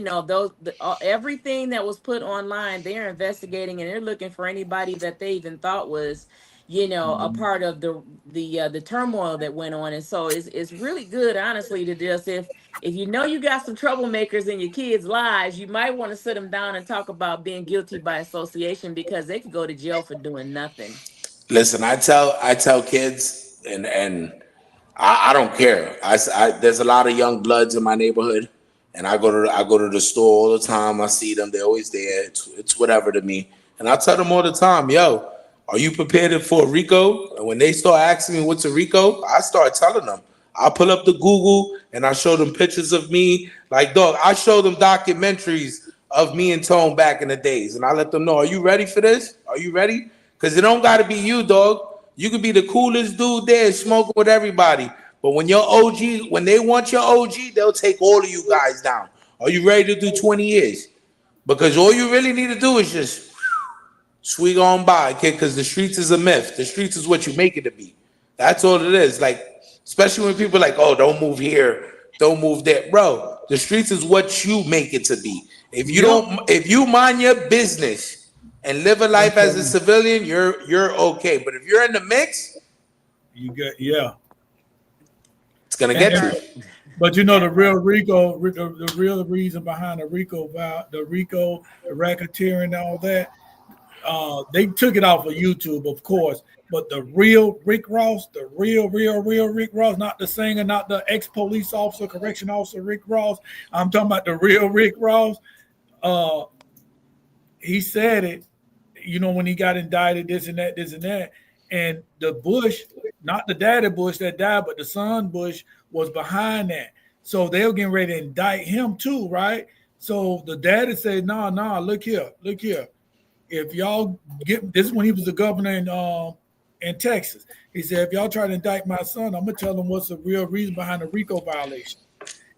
everything that was put online, they're investigating, and they're looking for anybody that they even thought was a part of the turmoil that went on. And so it's really good, honestly, to just if you got some troublemakers in your kids' lives, you might want to sit them down and talk about being guilty by association, because they could go to jail for doing nothing. Listen, I tell kids, and I don't care. There's a lot of young bloods in my neighborhood, and I go to the store all the time. I see them; they're always there. It's whatever to me, and I tell them all the time, yo, are you prepared for a RICO? And when they start asking me what's a RICO, I start telling them. I'll pull up the Google and I show them pictures of me. Like, dog, I show them documentaries of me and Tone back in the days. And I let them know, are you ready for this? Are you ready? Because it don't got to be you, dog. You could be the coolest dude there smoking with everybody. But when they want your OG, they'll take all of you guys down. Are you ready to do 20 years? Because all you really need to do is just swing on by, kid, because the streets is a myth. The streets is what you make it to be. That's all it is. Like, especially when people are like, oh, don't move here, don't move there. Bro, the streets is what you make it to be. If you mind your business and live a life as a civilian, you're okay. But if you're in the mix, it's gonna get you. But the real RICO, the real reason behind the RICO, the racketeering and all that, They took it off of YouTube, of course, but the real Rick Ross, the real Rick Ross, not the singer, not the ex-police officer, correction officer Rick Ross. I'm talking about the real Rick Ross. He said it, when he got indicted, this and that. And the Bush, not the daddy Bush that died, but the son Bush was behind that. So they were getting ready to indict him too, right? So the daddy said, no, look here. If y'all get this, when he was the governor in Texas, he said, if y'all try to indict my son, I'm gonna tell them what's the real reason behind the RICO violation.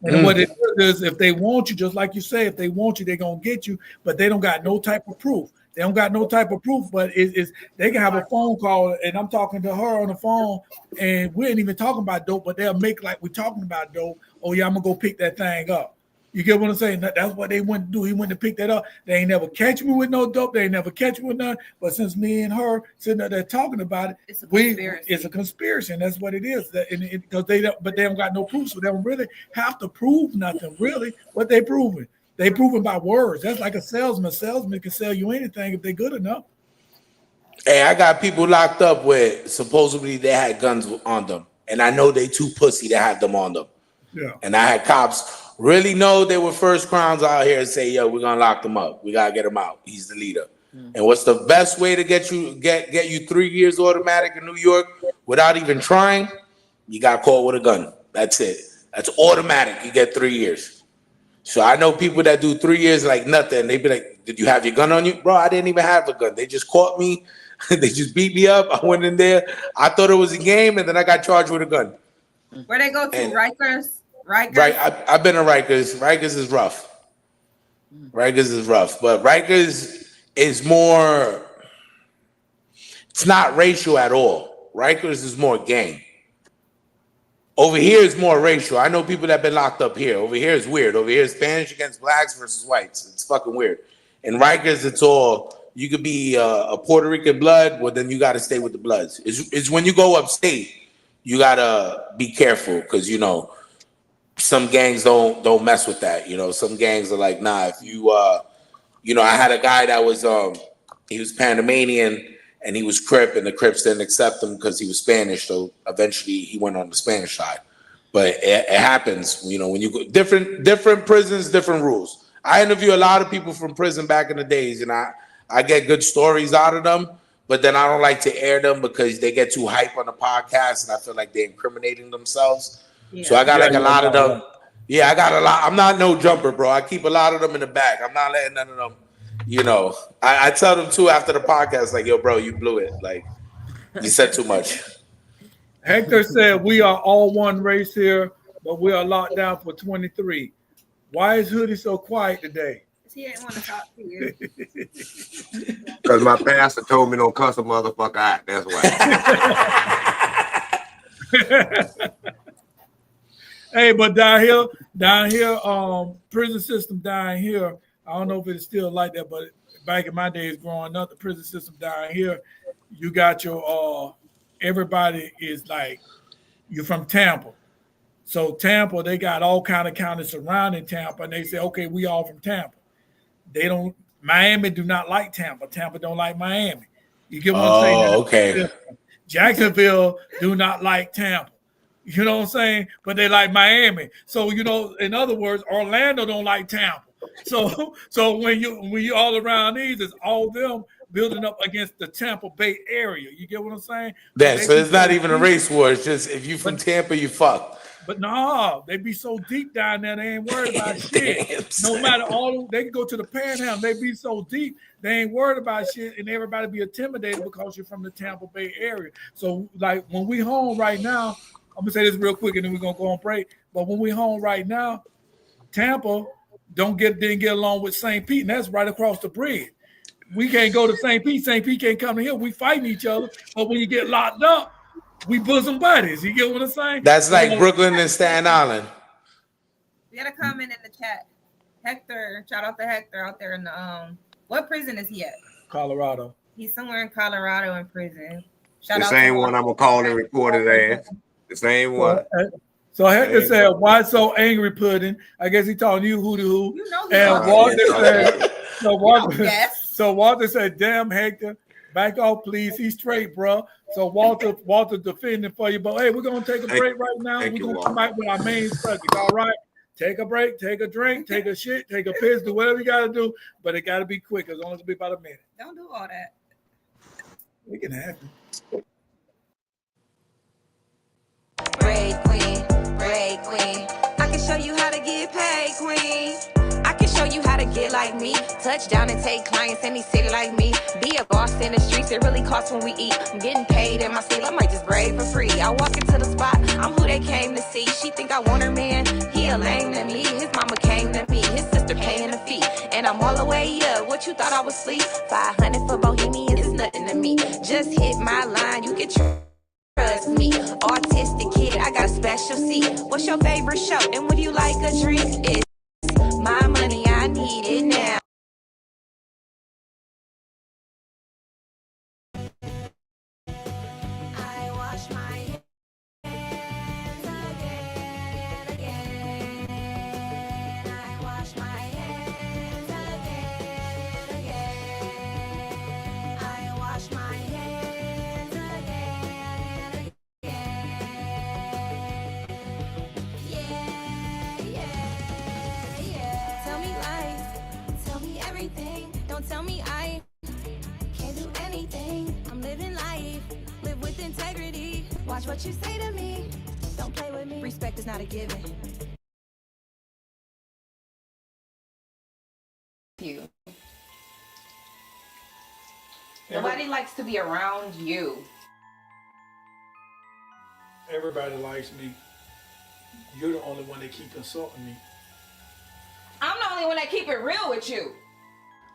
And what it is, if they want you, just like you say, if they want you, they're gonna get you, but they don't got no type of proof. They don't got no type of proof, but they can have a phone call, and I'm talking to her on the phone, and we ain't even talking about dope, but they'll make like we're talking about dope. Oh yeah, I'm gonna go pick that thing up. You get what I'm saying? That's what they went to do. He went to pick that up. They ain't never catch me with no dope. They ain't never catch me with none. But since me and her sitting there talking about it, it's a conspiracy, and that's what it is. Because they don't got no proof, so they don't really have to prove nothing. Really, what they proving? They proving by words. That's like a salesman. Salesman can sell you anything if they're good enough. Hey, I got people locked up where supposedly they had guns on them, and I know they too pussy to have them on them. Yeah. And I had cops really know they were first crowns out here and say, yo, we're gonna lock them up. We gotta get him out. He's the leader. And what's the best way to get you 3 years automatic in New York without even trying? You got caught with a gun. That's it. That's automatic. You get 3 years. So I know people that do 3 years like nothing. They be like, did you have your gun on you? Bro, I didn't even have a gun. They just caught me. They just beat me up. I went in there. I thought it was a game, and then I got charged with a gun. Where they go to? Rikers? Right. I've been to Rikers. Rikers is rough. But Rikers is more, it's not racial at all. Rikers is more gang. Over here is more racial. I know people that have been locked up here. Over here is weird. Over here is Spanish against blacks versus whites. It's fucking weird. In Rikers, it's all, you could be a Puerto Rican blood, well, then you got to stay with the Bloods. It's when you go upstate, you got to be careful because, some gangs don't mess with that. Some gangs are like, nah, if you, I had a guy that was, he was Panamanian, and he was Crip, and the Crips didn't accept him because he was Spanish. So eventually he went on the Spanish side. But it happens, when you go different prisons, different rules. I interview a lot of people from prison back in the days, and I get good stories out of them, but then I don't like to air them because they get too hype on the podcast, and I feel like they're incriminating themselves. Yeah. So I got a lot of them. Yeah, I got a lot. I'm not no jumper, bro. I keep a lot of them in the bag. I'm not letting none of them. I tell them too after the podcast, like, yo, bro, you blew it. Like, you said too much. Hector said, we are all one race here, but we are locked down for 23. Why is Hoodie so quiet today? He didn't want to talk to you. Because my pastor told me don't cuss a motherfucker out. That's why. Hey, but down here, prison system down here, I don't know if it's still like that, but back in my days growing up, the prison system down here, you got your everybody is like, you're from Tampa. So Tampa, they got all kind of counties surrounding Tampa, and they say, okay, we all from Tampa. Miami do not like Tampa. Tampa don't like Miami. You get what I'm saying? Oh, okay. Jacksonville do not like Tampa. You know what I'm saying? But they like Miami. So, in other words, Orlando don't like Tampa. So when you all around these, it's all them building up against the Tampa Bay area. You get what I'm saying? Yeah, so it's not even a race war. It's just if you from Tampa, you fucked. But no, they be so deep down there, they ain't worried about shit. No matter they can go to the Panhandle, they be so deep, they ain't worried about shit, and everybody be intimidated because you're from the Tampa Bay area. So, like, when we home right now, I'm gonna say this real quick, and then we're gonna go on break. But when we home right now, Tampa didn't get along with St. Pete, and that's right across the bridge. We can't go to St. Pete. St. Pete can't come to here. We fighting each other. But when you get locked up, we bosom buddies. You get what I'm saying? That's like Brooklyn and Staten Island. We had a comment in the chat. Hector, shout out to Hector out there in the what prison is he at? Colorado. He's somewhere in Colorado in prison. The same one I'm gonna call and report his ass. The same one. So Hector said, "Why so angry, Pudding?" I guess he talking to you, Hootie Hoo. You know, and Walter said, "So Walter." Yes. So Walter said, "Damn, Hector, back off, please. He's straight, bro." So Walter defending for you. But hey, we're gonna take a break right now. We're gonna come back with our main subject. All right. Take a break, take a drink, take a shit, take a piss, do whatever you gotta do, but it gotta be quick. It's only gonna be about a minute. Don't do all that. We can have it. Break queen. I can show you how to get paid, queen. I can show you how to get like me. Touch down and take clients in the city like me. Be a boss in the streets, it really costs when we eat. I'm getting paid in my sleep, I might just brave for free. I walk into the spot, I'm who they came to see. She think I want her man, he a lame to me. His mama came to me, his sister paying the fee. And I'm all the way up, what you thought I was asleep? 500 for Bohemians is nothing to me. Just hit my line, you can trust me. Autistic kid, I got a special seat. What's your favorite show? And would you like a drink? It's my money, I need it now. I wash my hands again and again. I wash my hands again and again. I wash my hands again and again. Yeah. Tell me lies, tell me everything. Don't tell me I can't do anything. I'm living life, live with integrity. Watch what you say to me, don't play with me. Respect is not a given. You. Nobody likes to be around you. Everybody likes me. You're the only one that keep insulting me. I'm the only one that keep it real with you.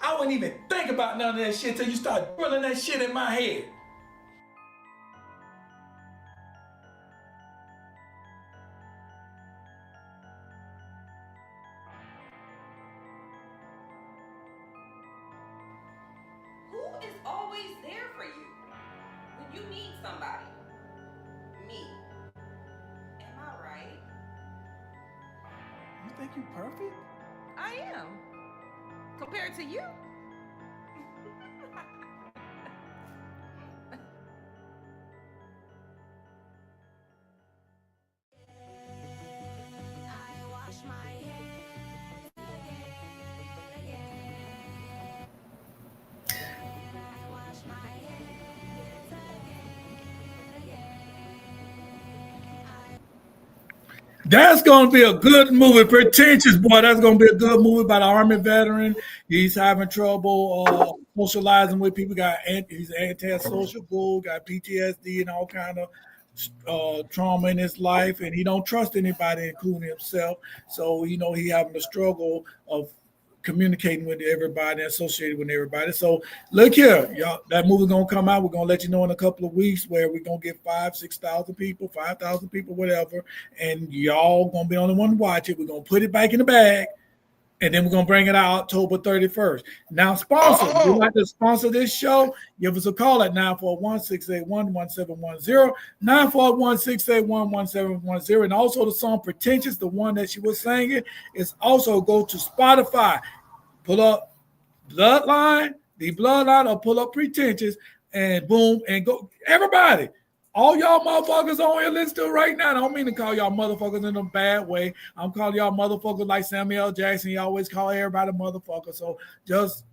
I wouldn't even think about none of that shit till you start drilling that shit in my head. Who is always there for you when you need somebody? Me. Am I right? You think you perfect? I am. Compared to you? I wash my hands again and again. I wash my hands again and again. That's going to be a good movie. Pretentious, boy. That's going to be a good movie about an Army veteran. He's having trouble socializing with people. He's antisocial, got PTSD and all kind of trauma in his life, and he don't trust anybody, including himself. So, he having a struggle of communicating with everybody, associated with everybody. So look here, y'all, that movie gonna come out. We're gonna let you know in a couple of weeks where we're gonna get 5,000-6,000 people, 5,000 people, whatever, and y'all gonna be the only one to watch it. We're gonna put it back in the bag, and then we're gonna bring it out October 31st. Now, sponsor, if you'd like to sponsor this show, give us a call at 941-681-1710, 941-681-1710, and also the song Pretentious, the one that she was singing, is also go to Spotify, pull up Bloodline, or pull up Pretentious, and boom, and go. Everybody, all y'all motherfuckers on here listen to it right now. I don't mean to call y'all motherfuckers in a bad way. I'm calling y'all motherfuckers like Samuel L. Jackson. He always call everybody motherfucker. So just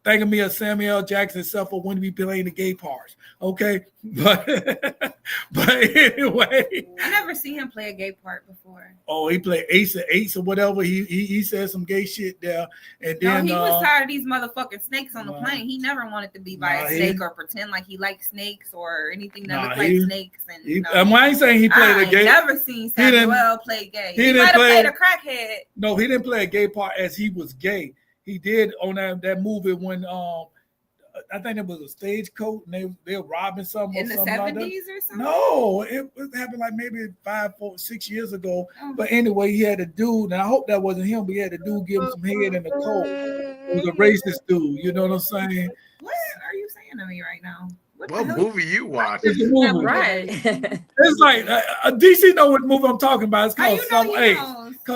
think of me as Samuel L. Jackson, except for when we playing the gay parts. Okay, but anyway, I never seen him play a gay part before. Oh, he played Ace or whatever. He said some gay shit there, and then he was tired of these motherfucking snakes on the plane. He never wanted to be by a snake or pretend like he liked snakes or anything that looked like snakes. And I ain't saying he played a gay. I never seen Samuel play gay. He might have played a crackhead. No, he didn't play a gay part as he was gay. He did on that movie when I think it was a stagecoach and they were robbing something in the 70s like or something. No, it happened like maybe 5, 4, 6 years ago. But anyway, he had a dude, and I hope that wasn't him, but he had a dude give him some head in the coat. It was a racist dude, you know what I'm saying? What are you saying to me right now? What movie you watching? It's a movie. Right. It's like DC know what movie I'm talking about. It's called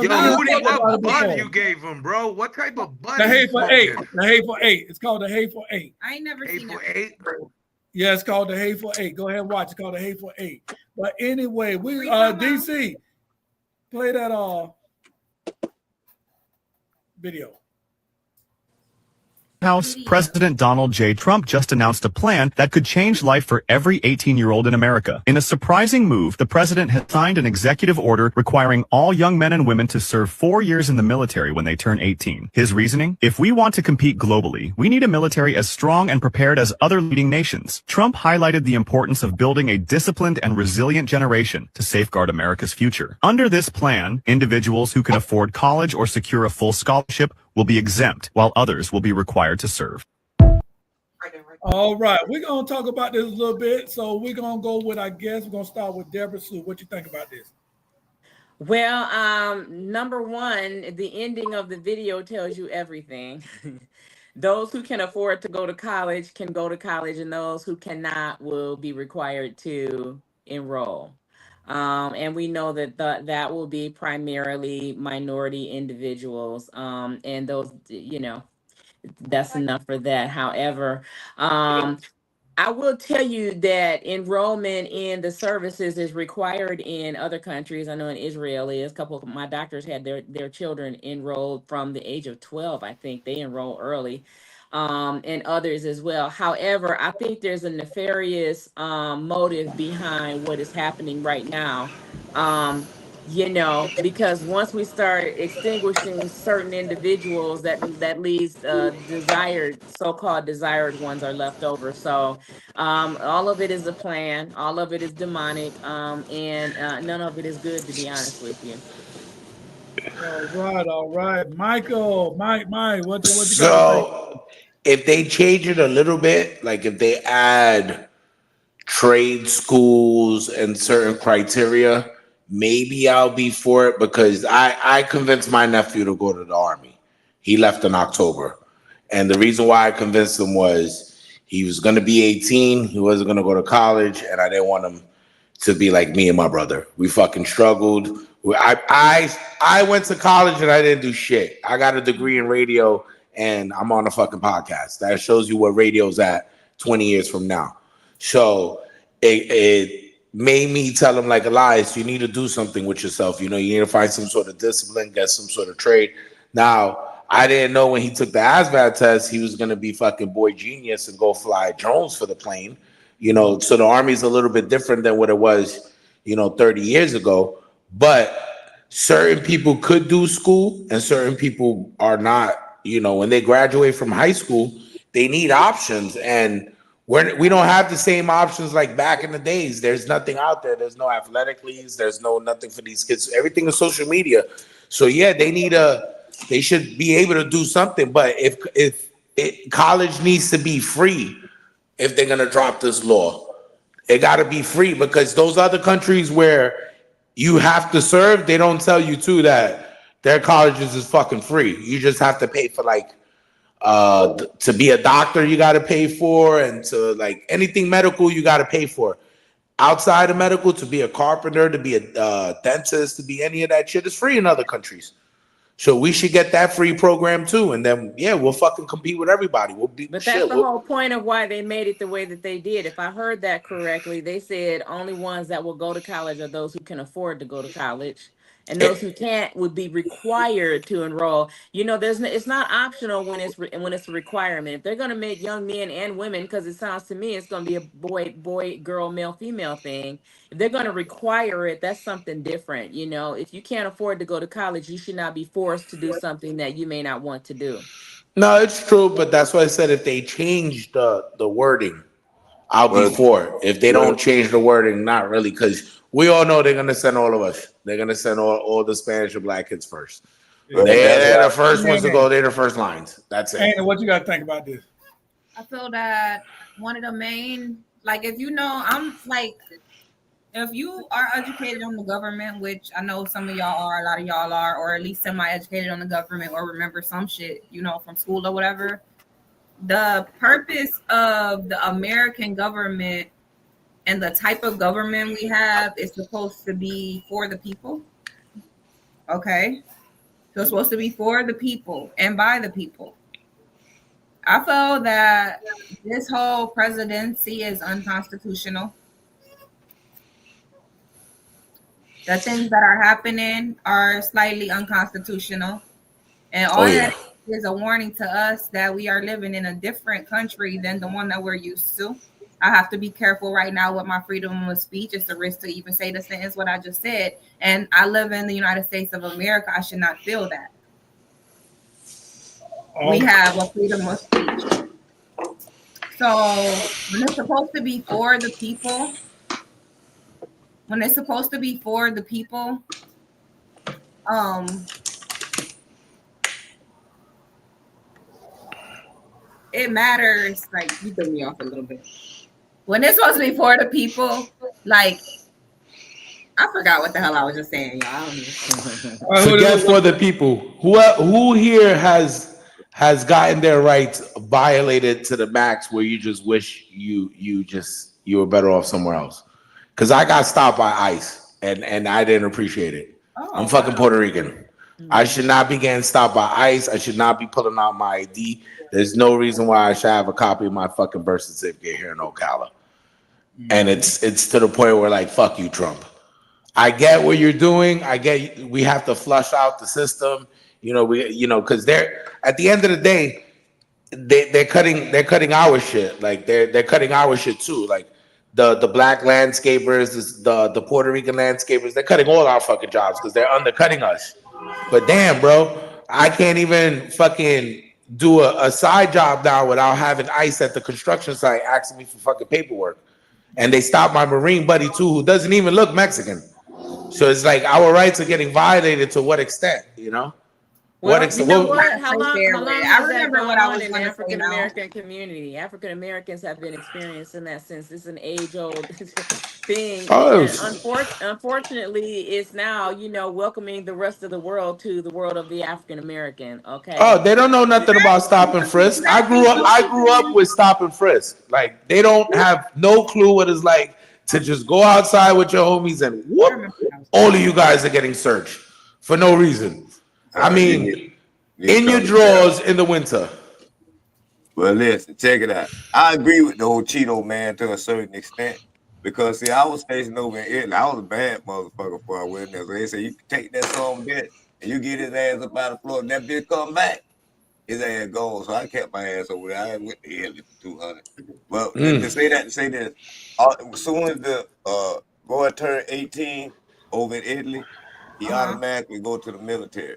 Because Yo, Woody, talked about what it bun before. you gave him, bro? What type of bun? The he Hateful Eight. smoking? The Hateful Eight. It's called the Hateful Eight. I ain't never seen Hateful that. Eight. Yeah, it's called the Hateful Eight. Go ahead and watch. It's called the Hateful Eight. But anyway, we Free promo. DC, play that video. House, President Donald J. Trump just announced a plan that could change life for every 18-year-old in America. In a surprising move, the president has signed an executive order requiring all young men and women to serve 4 years in the military when they turn 18. His reasoning? If we want to compete globally, we need a military as strong and prepared as other leading nations. Trump highlighted the importance of building a disciplined and resilient generation to safeguard America's future. Under this plan, individuals who can afford college or secure a full scholarship will be exempt, while others will be required to serve. All right, we're going to talk about this a little bit. So we're going to go with, I guess, we're going to start with Deborah Sue. What you think about this? Well, number one, the ending of the video tells you everything. Those who can afford to go to college can go to college, and those who cannot will be required to enroll. And we know that that will be primarily minority individuals. And those, that's enough for that. However, I will tell you that enrollment in the services is required in other countries. I know in Israel is. A couple of my doctors had their children enrolled from the age of 12. I think they enroll early, and others as well. However, I think there's a nefarious motive behind what is happening right now. Because once we start extinguishing certain individuals, that leaves so-called desired ones are left over. So all of it is a plan, all of it is demonic, and none of it is good, to be honest with you. All right. Michael, Mike, what you got to say? So, if they change it a little bit, like if they add trade schools and certain criteria, maybe I'll be for it, because I convinced my nephew to go to the Army. He left in October. And the reason why I convinced him was he was going to be 18. He wasn't going to go to college. And I didn't want him to be like me and my brother. We fucking struggled. I went to college and I didn't do shit. I got a degree in radio and I'm on a fucking podcast. That shows you where radio's at 20 years from now. So it made me tell him, like, Elias, you need to do something with yourself. You need to find some sort of discipline, get some sort of trade. Now, I didn't know when he took the ASVAB test, he was going to be fucking boy genius and go fly drones for the plane. So the Army's a little bit different than what it was, 30 years ago. But certain people could do school and certain people are not. When they graduate from high school, they need options. And we don't have the same options like back in the days. There's nothing out there. There's no athletic leagues. There's nothing for these kids. Everything is social media. So yeah, they should be able to do something. But if college needs to be free, if they're gonna drop this law, it got to be free, because those other countries where you have to serve, they don't tell you too that their colleges is fucking free. You just have to pay for to be a doctor, you got to pay for, and to anything medical, you got to pay for. Outside of medical, to be a carpenter, to be a dentist, to be any of that shit is free in other countries. So we should get that free program too, and then we'll fucking compete with everybody. But that's the whole point of why they made it the way that they did. If I heard that correctly, they said only ones that will go to college are those who can afford to go to college. And those who can't would be required to enroll. It's not optional when it's a requirement. If they're going to make young men and women, because it sounds to me it's going to be a boy, girl, male, female thing. If they're going to require it, that's something different. If you can't afford to go to college, you should not be forced to do something that you may not want to do. No, it's true, but that's why I said if they change the wording, I'll be for it. If they don't change the wording, not really, because we all know they're gonna send all of us. They're gonna send all the Spanish or black kids first. They're the first ones to go. They're the first lines. That's it. Anna, what you got to think about this? I feel that one of the main, if you are educated on the government, which I know some of y'all are, a lot of y'all are, or at least semi-educated on the government, or remember some shit, from school or whatever. The purpose of the American government and the type of government we have is supposed to be for the people. Okay. So it's supposed to be for the people and by the people. I feel that this whole presidency is unconstitutional. The things that are happening are slightly unconstitutional. And all Oh that yeah. is a warning to us that we are living in a different country than the one that we're used to. I have to be careful right now with my freedom of speech. It's a risk to even say the sentence what I just said. And I live in the United States of America. I should not feel that. We have a freedom of speech. So when it's supposed to be for the people, um, it matters. Like you threw me off a little bit. When it's supposed to be for the people, like I forgot what the hell I was just saying, y'all. I don't know. Forget for the people. Who here has gotten their rights violated to the max where you just wish you were better off somewhere else? Because I got stopped by ICE and I didn't appreciate it. I'm fucking Puerto Rican. I should not be getting stopped by ICE. I should not be pulling out my ID. There's no reason why I should have a copy of my fucking birth certificate here in Ocala. And it's to the point where like fuck you, Trump. I get what you're doing. I get we have to flush out the system. Because they're at the end of the day, they're cutting our shit. Like they're cutting our shit too. Like the black landscapers, the Puerto Rican landscapers, they're cutting all our fucking jobs because they're undercutting us. But damn, bro, I can't even fucking do a side job now without having ICE at the construction site asking me for fucking paperwork. And they stopped my Marine buddy too, who doesn't even look Mexican. So it's like our rights are getting violated to what extent, Well, what extent? you know what? How long I has that remember gone what I on was in the going to say African now. American community? African Americans have been experiencing that since it's an age-old thing. Oh. And unfortunately, it's now, welcoming the rest of the world to the world of the African American. Okay. Oh, they don't know nothing about stop and frisk. I grew up with stop and frisk. Like they don't have no clue what it's like to just go outside with your homies and whoop, all of you guys are getting searched for no reason. I mean, in your drawers in the winter. Well, listen, check it out. I agree with the old Cheeto man to a certain extent because see, I was stationed over in Italy. I was a bad motherfucker before I went there. So they say you can take that some bitch and you get his ass up out of the floor, and that bitch come back, his ass gone. So I kept my ass over there. I went to Italy for 200. Well, to say this, as soon as the boy turned 18 over in Italy, he automatically go to the military.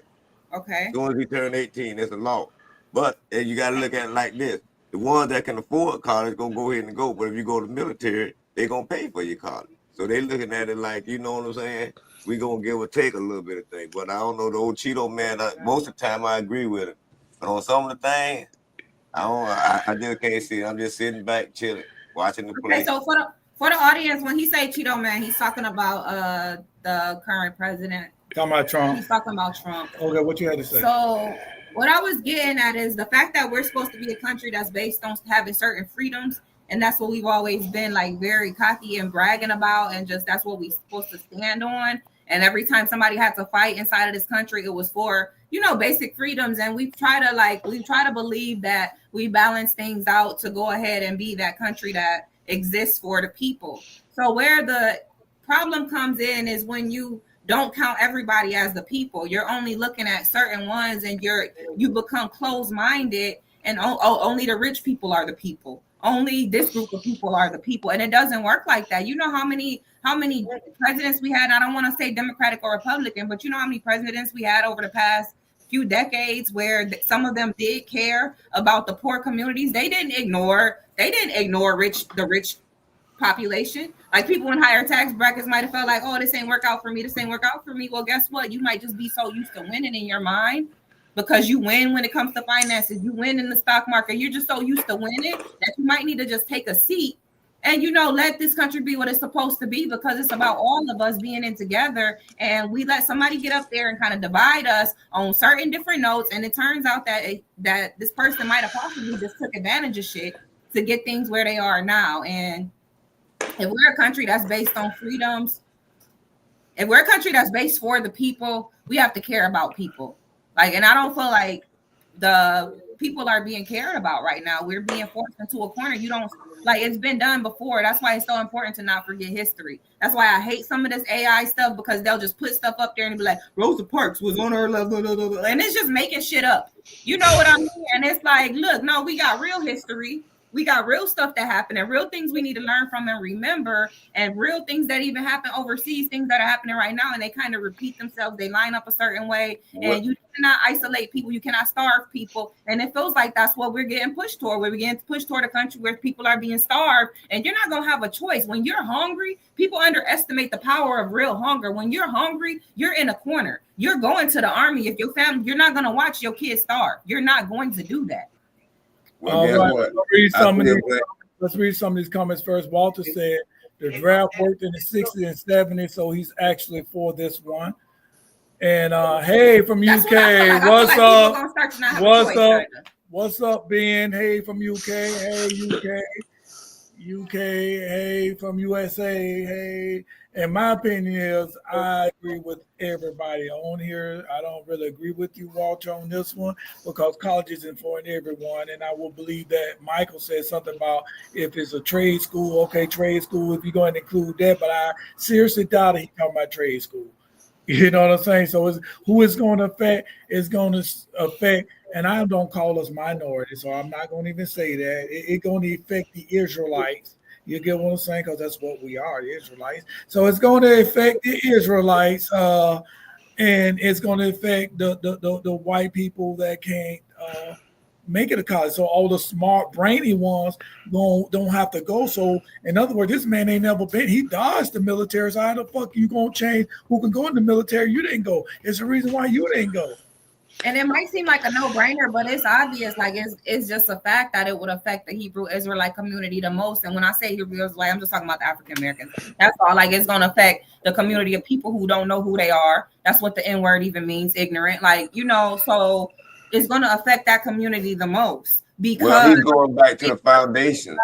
Okay. As soon as he turned 18, it's a law. But you got to look at it like this. The ones that can afford college going to go ahead and go. But if you go to the military, they're going to pay for your college. So they looking at it like, you know what I'm saying? We going to give or take a little bit of things. But I don't know, the old Cheeto man, most of the time I agree with him. But on some of the things, I just can't see it. I'm just sitting back, chilling, watching the play. Okay, so for the audience, when he say Cheeto man, he's talking about the current president. Talking about Trump. He's talking about Trump. Okay, what you had to say? So what I was getting at is the fact that we're supposed to be a country that's based on having certain freedoms, and that's what we've always been like very cocky and bragging about, and just that's what we're supposed to stand on. And every time somebody had to fight inside of this country, it was for basic freedoms. And we try to believe that we balance things out to go ahead and be that country that exists for the people. So where the problem comes in is when you don't count everybody as the people. You're only looking at certain ones, and you become closed-minded, and only the rich people are the people. Only this group of people are the people, and it doesn't work like that. You know how many presidents we had? I don't want to say Democratic or Republican, but you know how many presidents we had over the past few decades where some of them did care about the poor communities. They didn't ignore the rich population. Like people in higher tax brackets might have felt like, oh, this ain't work out for me. Well, guess what? You might just be so used to winning in your mind because you win when it comes to finances. You win in the stock market. You're just so used to winning that you might need to just take a seat and, let this country be what it's supposed to be, because it's about all of us being in together. And we let somebody get up there and kind of divide us on certain different notes. And it turns out that this person might have possibly just took advantage of shit to get things where they are now. And if we're a country that's based on freedoms, if we're a country that's based for the people, we have to care about people. Like, and I don't feel like the people are being cared about right now. We're being forced into a corner. You don't like, it's been done before. That's why it's so important to not forget history. That's why I hate some of this AI stuff, because they'll just put stuff up there and be like, Rosa Parks was on her level, and it's just making shit up. You know what I mean? And it's like, look, no, we got real history. We got real stuff that happened and real things we need to learn from and remember, and real things that even happen overseas, things that are happening right now, and they kind of repeat themselves. They line up a certain way, and you cannot isolate people. You cannot starve people. And it feels like that's what we're getting pushed toward. We're getting pushed toward a country where people are being starved, and you're not going to have a choice. When you're hungry, people underestimate the power of real hunger. When you're hungry, you're in a corner. You're going to the army. If your family, you're not going to watch your kids starve. You're not going to do that. Well, guess what? Let's read some of these comments first. Walter said the draft worked in the 60s and 70s, so he's actually for this one. And hey, from UK, what's up? What's up? What's up, Ben? Hey, from UK. Hey, UK. Hey, from USA. Hey. And my opinion is I agree with everybody on here. I don't really agree with you, Walter, on this one, because college isn't for everyone. And I will believe that Michael said something about if it's a trade school, okay, trade school, if you're going to include that. But I seriously doubt he's talking about trade school. You know what I'm saying? So who it's going to affect is going to affect, and I don't call us minorities, so I'm not going to even say that. It's going to affect the Israelites. You get what I'm saying? Because that's what we are, the Israelites. So it's going to affect the Israelites, and it's going to affect the white people that can't make it to college. So all the smart, brainy ones don't have to go. So in other words, this man ain't never been. He dodged the military. So how the fuck you going to change who can go in the military? You didn't go. It's the reason why you didn't go. And it might seem like a no-brainer, but it's obvious. Like it's just a fact that it would affect the Hebrew Israelite community the most. And when I say Hebrew Israelite, I'm just talking about the African Americans. That's all. Like, it's going to affect the community of people who don't know who they are. That's what the N-word even means, ignorant. Like, you know, so it's going to affect that community the most, because he's going back to the foundation.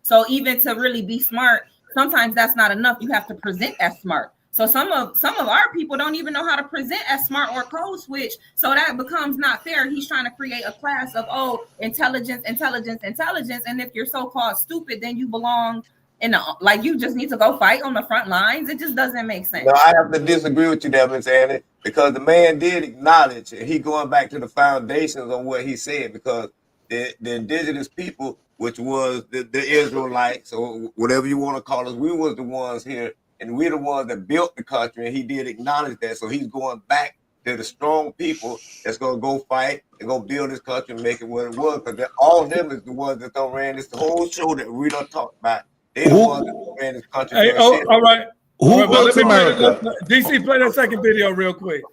So even to really be smart, sometimes that's not enough. You have to present as smart. So some of our people don't even know how to present as smart or code switch. So that becomes not fair. He's trying to create a class of intelligence. And if you're so-called stupid, then you belong in like you just need to go fight on the front lines. It just doesn't make sense. No, I have to disagree with you there, Ms. Annie, because the man did acknowledge, and he going back to the foundations on what he said, because the indigenous people, which was the Israelites, or whatever you want to call us, we was the ones here. And we're the ones that built the country, and he did acknowledge that. So he's going back to the strong people that's going to go fight and go build this country and make it what it was. Because all of them is the ones that don't ran this the whole show that we don't talk about. They the ones that ran this country. Hey, all right. Who built America? DC, play that second video real quick.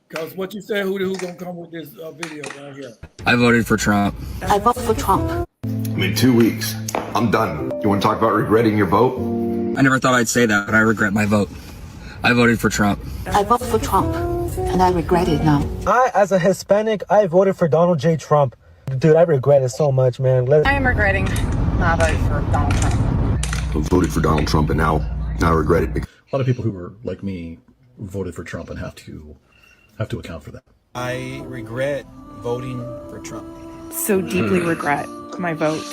Because what you said, who's going to come with this video right here? I voted for Trump. I vote for Trump. In 2 weeks, I'm done. You want to talk about regretting your vote? I never thought I'd say that, but I regret my vote. I voted for Trump. I vote for Trump, and I regret it now. As a Hispanic, I voted for Donald J. Trump. Dude, I regret it so much, man. I am regretting my vote for Donald Trump. I voted for Donald Trump, and now I regret it. A lot of people who were like me voted for Trump and have to account for that. I regret voting for Trump. So deeply regret my vote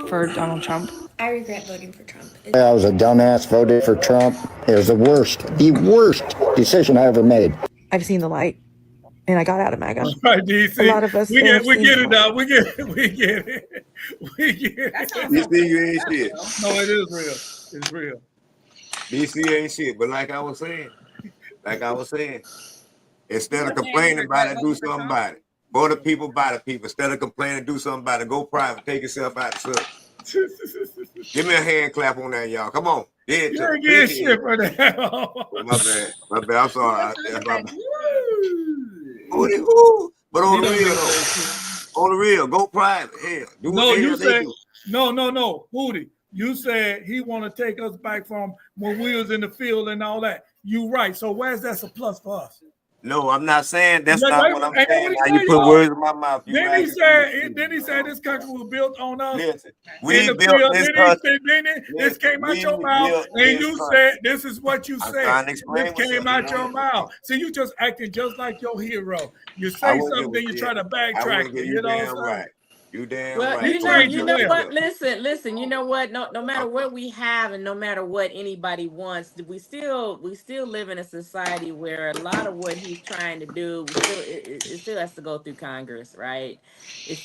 for Donald Trump. I regret voting for Trump. I was a dumbass, voted for Trump. It was the worst decision I ever made. I've seen the light, and I got out of MAGA. All right, DC. A lot of us we get it now. We get it. DC, you ain't shit. No, it is real. It's real. DC ain't shit. But like I was saying, instead of complaining about it, do something about it. For the people, by the people. Instead of complaining, do something about it. Go private. Take yourself out of the Give me a hand clap on that, y'all. Come on. Yeah, you get shit for that. My bad. I'm sorry. But on the real, go private. Hell, you said no. Hootie, you said he want to take us back from when we was in the field and all that. You right. So where's that a plus for us? No, I'm not saying that's not what I'm Ain't that saying. what he Now you said, put y'all? words in my mouth. You Then right. he said this country was built on us. Listen, In we the built field, this then he country. said, this Listen, came out we your mouth, built and this you country. said, this is what you I'm said. trying to explain This came myself. out your mouth. See, you just acting just like your hero. You I say wouldn't something, then you try to I backtrack wouldn't it. give You you know what damn I'm saying? right. You damn Well, right. You So we change you your know built will. what? Listen. You know what? No matter what we have, and no matter what anybody wants, we still live in a society where a lot of what he's trying to do, it still has to go through Congress, right? It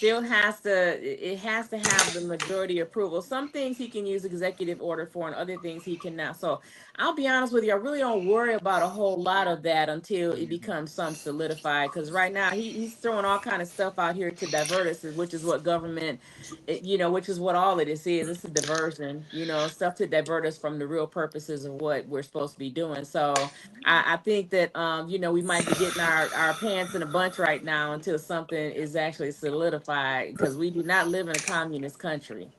has to have the majority approval. Some things he can use executive order for, and other things he cannot. So I'll be honest with you, I really don't worry about a whole lot of that until it becomes some solidified. Because right now he's throwing all kind of stuff out here to divert us, which is what government, which is what all of this is. It's a diversion, stuff to divert us from the real purposes of what we're supposed to be doing. So I think that we might be getting our pants in a bunch right now until something is actually solidified, because we do not live in a communist country.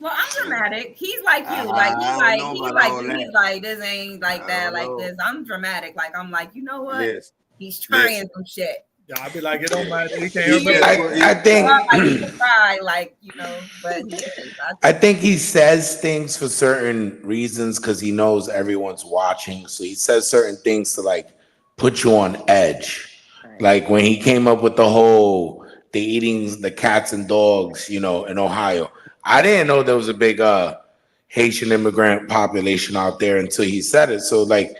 Well, I'm dramatic. He's like you. Like I don't know he's about like all you. He's that. like this ain't like I that, don't like know. this. I'm dramatic. Like I'm like, you know what? Listen, He's trying listen. some shit. Yeah, I'd be like, it don't matter. He can't He everybody. is. I think Not like he's a try, but he is. I think he says things for certain reasons because he knows everyone's watching. So he says certain things to like put you on edge. Like when he came up with the whole they eating the cats and dogs, in Ohio. I didn't know there was a big Haitian immigrant population out there until he said it. So like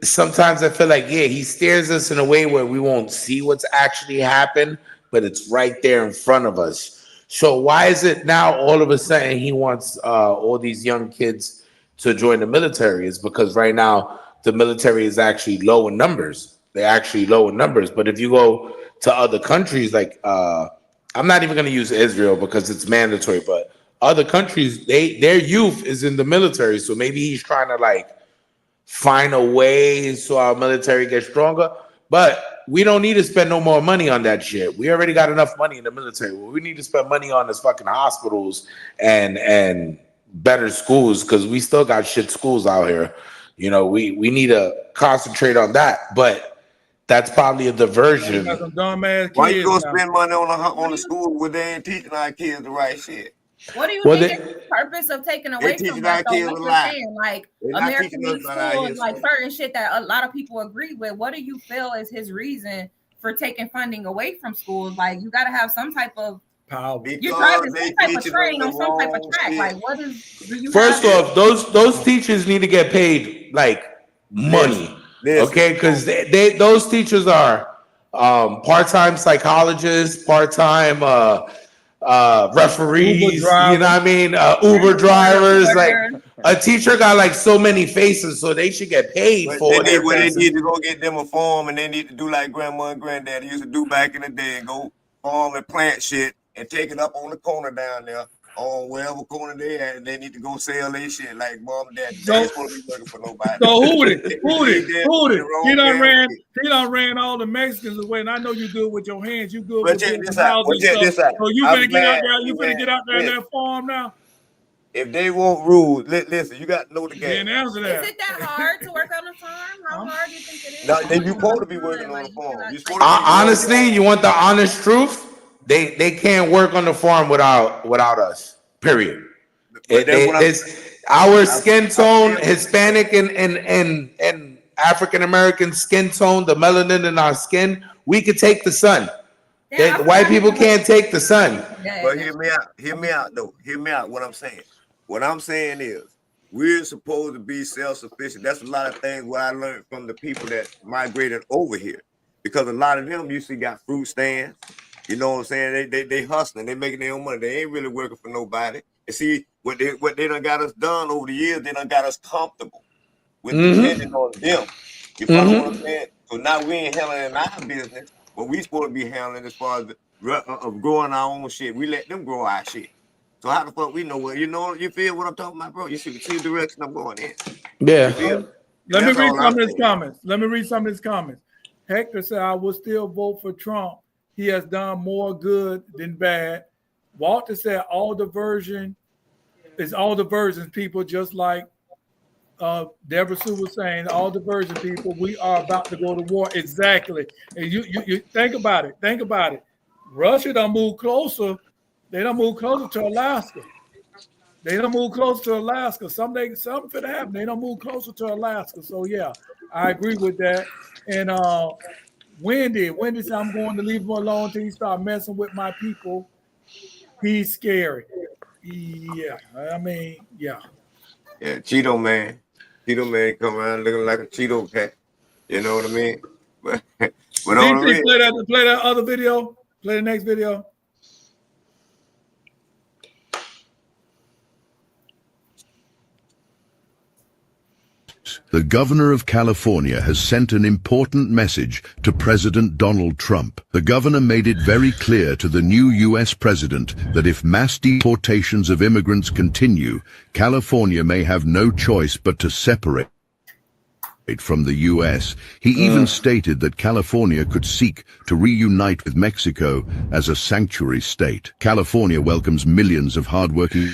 sometimes I feel like, he steers us in a way where we won't see what's actually happened, but it's right there in front of us. So why is it now all of a sudden he wants all these young kids to join the military? Is because right now the military is actually low in numbers. They're actually low in numbers. But if you go to other countries, like I'm not even going to use Israel because it's mandatory, but other countries, their youth is in the military. So maybe he's trying to like find a way so our military gets stronger. But we don't need to spend no more money on that shit. We already got enough money in the military. What we need to spend money on is fucking hospitals and better schools, because we still got shit schools out here. We need to concentrate on that. But that's probably a We diversion. got some dumbass Why you kids gonna now. spend money on the school when they ain't teaching our kids the right shit? What do you Well, think they- is the purpose of taking They away from teaching that our though? kids Like a you're lie. saying, like They're not American teaching us made about our schools, like history. certain shit that a lot of people agree with. What do you feel is his reason for taking funding away from schools? Like you got to have some type of power. You're Because driving they some type of teaching us train the on some type of wrong track. shit. Like what is do you have? First off, those teachers need to get paid like money, Listen. okay? Because those teachers are part-time psychologists, part-time referees. Uber You know driver. what I mean? Uber drivers. Like a teacher got like so many faces, so they should get paid But for their they faces. need to go get them a farm, and they need to do like grandma and granddaddy used to do back in the day, and go farm and plant shit and take it up on the corner down there, on wherever corner they at, and they need to go sell their shit like mom and dad. They ain't supposed to be working for nobody. So Hootie, They doing the he wrong damn shit. done ran all the Mexicans away, and I know you good with your hands. You good But with check building this out. Well, houses check and this stuff. out. So you I'm finna get out glad there. he You finna ran. get out there in Listen, that farm now. if they want rules, listen, you got to know the game. Then answer that. Is it that hard to work on a farm? How hard do you think it is? Now, you supposed to be working on the farm. You supposed to be Honestly, you want the honest truth? They can't work on the farm without us. Period. But that's what Our skin tone, Hispanic and African American skin tone, the melanin in our skin, we could take the sun. White people can't take the sun. But hear me out. Hear me out, though. Hear me out. What I'm saying is, we're supposed to be self-sufficient. That's a lot of things what I learned from the people that migrated over here, because a lot of them usually got fruit stands. You know what I'm saying? They hustling. They making their own money. They ain't really working for nobody. And see what they done got us done over the years. They done got us comfortable with depending on them. You follow what I'm saying? So now we ain't handling our business, but we supposed to be handling as far as of growing our own shit. We let them grow our shit. So how the fuck we know what you feel what I'm talking about, bro? You see the direction I'm going in. Yeah. You feel? Let me That's read all some I'm of his saying. comments. Let me read some of his comments. Hector said, I will still vote for Trump. He has done more good than bad. Walter said, all the versions, people just like Deborah Sue was saying, all diversion people, we are about to go to war. Exactly. And you think about it. Think about it. Russia done move closer. They don't move closer to Alaska. They don't move closer to Alaska. Something could happen. They don't move closer to Alaska. So yeah, I agree with that. And Wendy said, I'm going to leave him alone until he start messing with my people. He's scary. Yeah, I mean, yeah. Yeah, Cheeto man. Cheeto man come around looking like a Cheeto cat. You know what I mean? But on the DC, real, play that other video. Play the next video. The governor of California has sent an important message to President Donald Trump. The governor made it very clear to the new U.S. president that if mass deportations of immigrants continue, California may have no choice but to separate from the U.S. He even stated that California could seek to reunite with Mexico as a sanctuary state. California welcomes millions of hardworking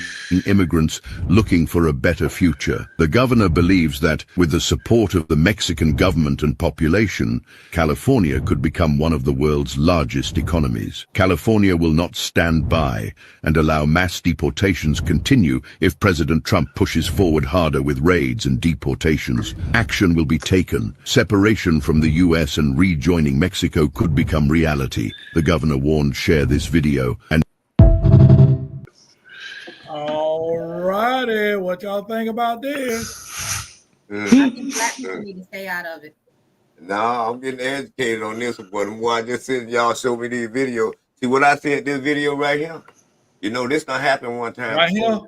immigrants looking for a better future. The governor believes that, with the support of the Mexican government and population, California could become one of the world's largest economies. California will not stand by and allow mass deportations continue if President Trump pushes forward harder with raids and deportations. Action will be taken. Separation from the U.S. and rejoining Mexico could become reality. The governor warned. Share this video and All righty, what y'all think about this? I think black people need to stay out of it. No, I'm getting educated on this one, but the more I just said, y'all show me these videos. See what I said, this video right here? You know, this done happened one time. Right here?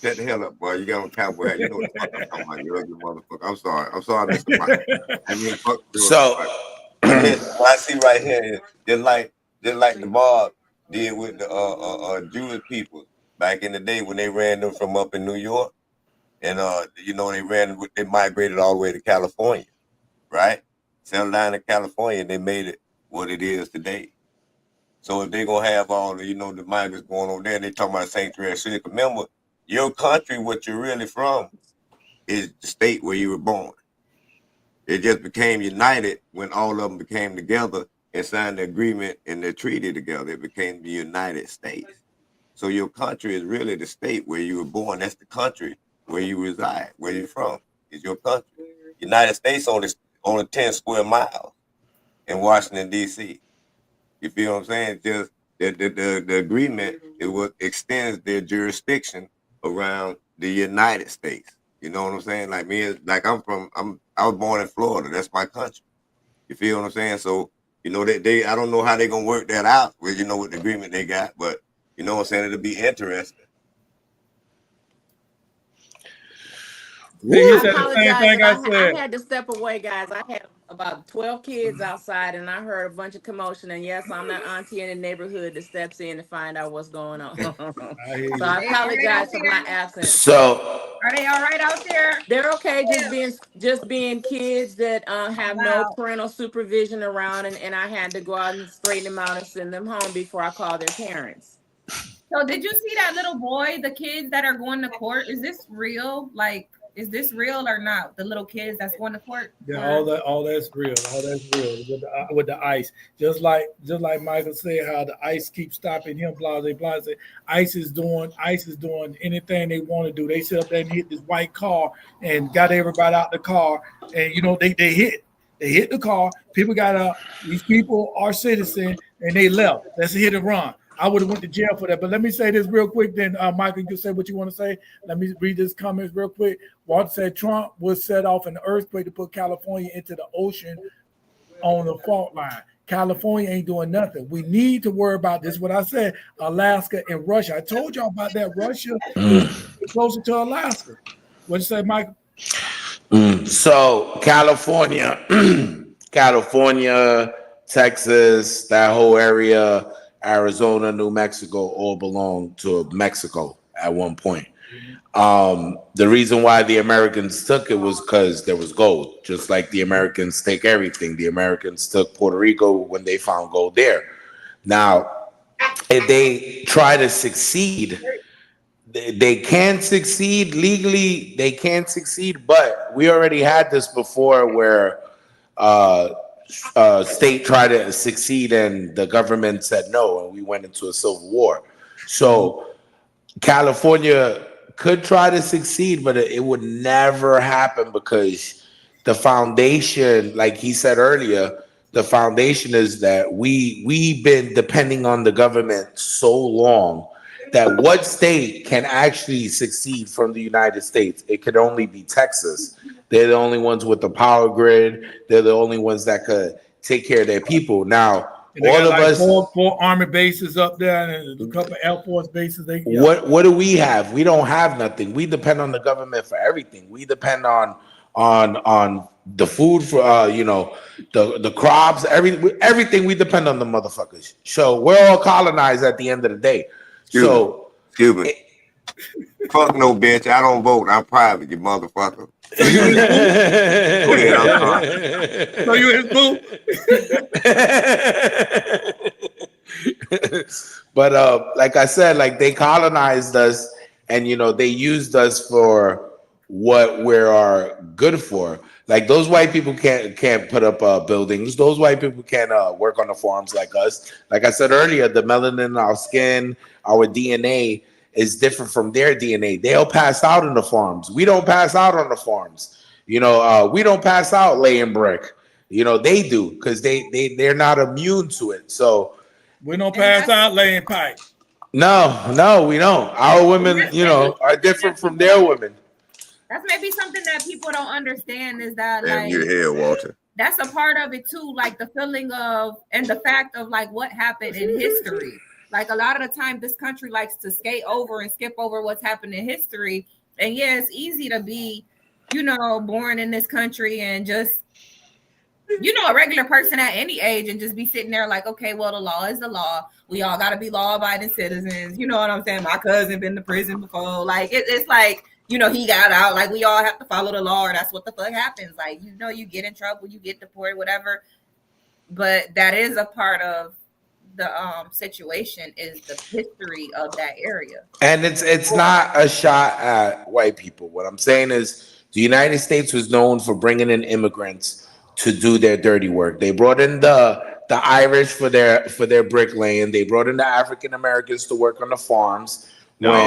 Shut the hell up, boy. You got on cowboy hat. You know what the fuck I'm talking about, you ugly motherfucker. I'm sorry, Mr. Mike. I mean, fuck. So, what I see right here is just like the mob did with the Jewish people back in the day when they ran them from up in New York. And, you know, they migrated all the way to California, right? Settled down in California, and they made it what it is today. So if they're going to have all the, you know, the migrants going over there, and they talking about sanctuary city, remember, your country, what you're really from, is the state where you were born. It just became united when all of them became together and signed the agreement and the treaty together. It became the United States. So your country is really the state where you were born. That's the country where you reside, where you're from, is your country. United States only 10 square miles in Washington, D.C. You feel what I'm saying? Just the agreement, it was extends their jurisdiction around the United States. You know what I'm saying? Like me, like I was born in Florida. That's my country. You feel what I'm saying? So, you know, they I don't know how they're gonna work that out with, you know, with the agreement they got, but you know what I'm saying, it'll be interesting. He said the same thing I said. I had to step away, guys. I had about 12 kids outside, and I heard a bunch of commotion. And yes, I'm that auntie in the neighborhood that steps in to find out what's going on. So I apologize for my absence. So are they all right out there? They're okay, just being kids that have no parental supervision around, and I had to go out and straighten them out and send them home before I called their parents. So did you see that little boy, the kids that are going to court? Is this real? Like, is this real or not? The little kids that's going to court? Yeah, all that's real. All that's real with the ICE. Just like Michael said, how the ICE keeps stopping him. Blase. ICE is doing anything they want to do. They sit up there and hit this white car and got everybody out the car. And you know they hit the car. People got out. These people are citizens and they left. That's a hit and run. I would have went to jail for that. But let me say this real quick. Then, Michael, you can say what you want to say. Let me read this comments real quick. Walter said Trump would set off an earthquake to put California into the ocean on the fault line. California ain't doing nothing. We need to worry about this. What I said, Alaska and Russia. I told y'all about that. Russia is closer to Alaska. What you say, Michael? So California, Texas, that whole area, Arizona, New Mexico, all belonged to Mexico at one point. The reason why the Americans took it was because there was gold. Just like the Americans take everything. The Americans took Puerto Rico when they found gold there. Now, if they try to succeed they can succeed legally. They can succeed, but we already had this before where state tried to succeed and the government said no, and we went into a civil war. So California could try to succeed, but it would never happen because the foundation, like he said earlier, the foundation is that we've been depending on the government so long that what state can actually succeed from the United States? It could only be Texas. They're the only ones with the power grid. They're the only ones that could take care of their people. Now, and they all got of like us, four Army bases up there and a couple Air Force bases. what do we have? We don't have nothing. We depend on the government for everything. We depend on the food for the crops, everything. We depend on the motherfuckers. So we're all colonized at the end of the day. Excuse me. Fuck no, bitch. I don't vote. I'm private, you motherfucker. So you his boo? But like I said, like they colonized us, and they used us for what we are good for. Like those white people can't put up buildings. Those white people can't work on the farms like us. Like I said earlier, the melanin in our skin, our DNA is different from their DNA. They'll pass out in the farms. We don't pass out on the farms. We don't pass out laying brick. They do because they're not immune to it. So we don't pass out laying pipe. No, we don't. Our women, are different from their women. That's maybe something that people don't understand is that Damn, you're here, Walter. That's a part of it too, like the feeling of and the fact of like what happened in history. Like a lot of the time, this country likes to skate over and skip over what's happened in history. And yeah, it's easy to be, born in this country and just, a regular person at any age and just be sitting there like, okay, well, the law is the law. We all got to be law-abiding citizens. You know what I'm saying? My cousin been to prison before. Like, it's like, he got out. Like, we all have to follow the law, or that's what the fuck happens. Like, you get in trouble, you get deported, whatever. But that is a part of the situation is the history of that area. And it's not a shot at white people. What I'm saying is the United States was known for bringing in immigrants to do their dirty work. They brought in the Irish for their bricklaying. They brought in the African Americans to work on the farms. We were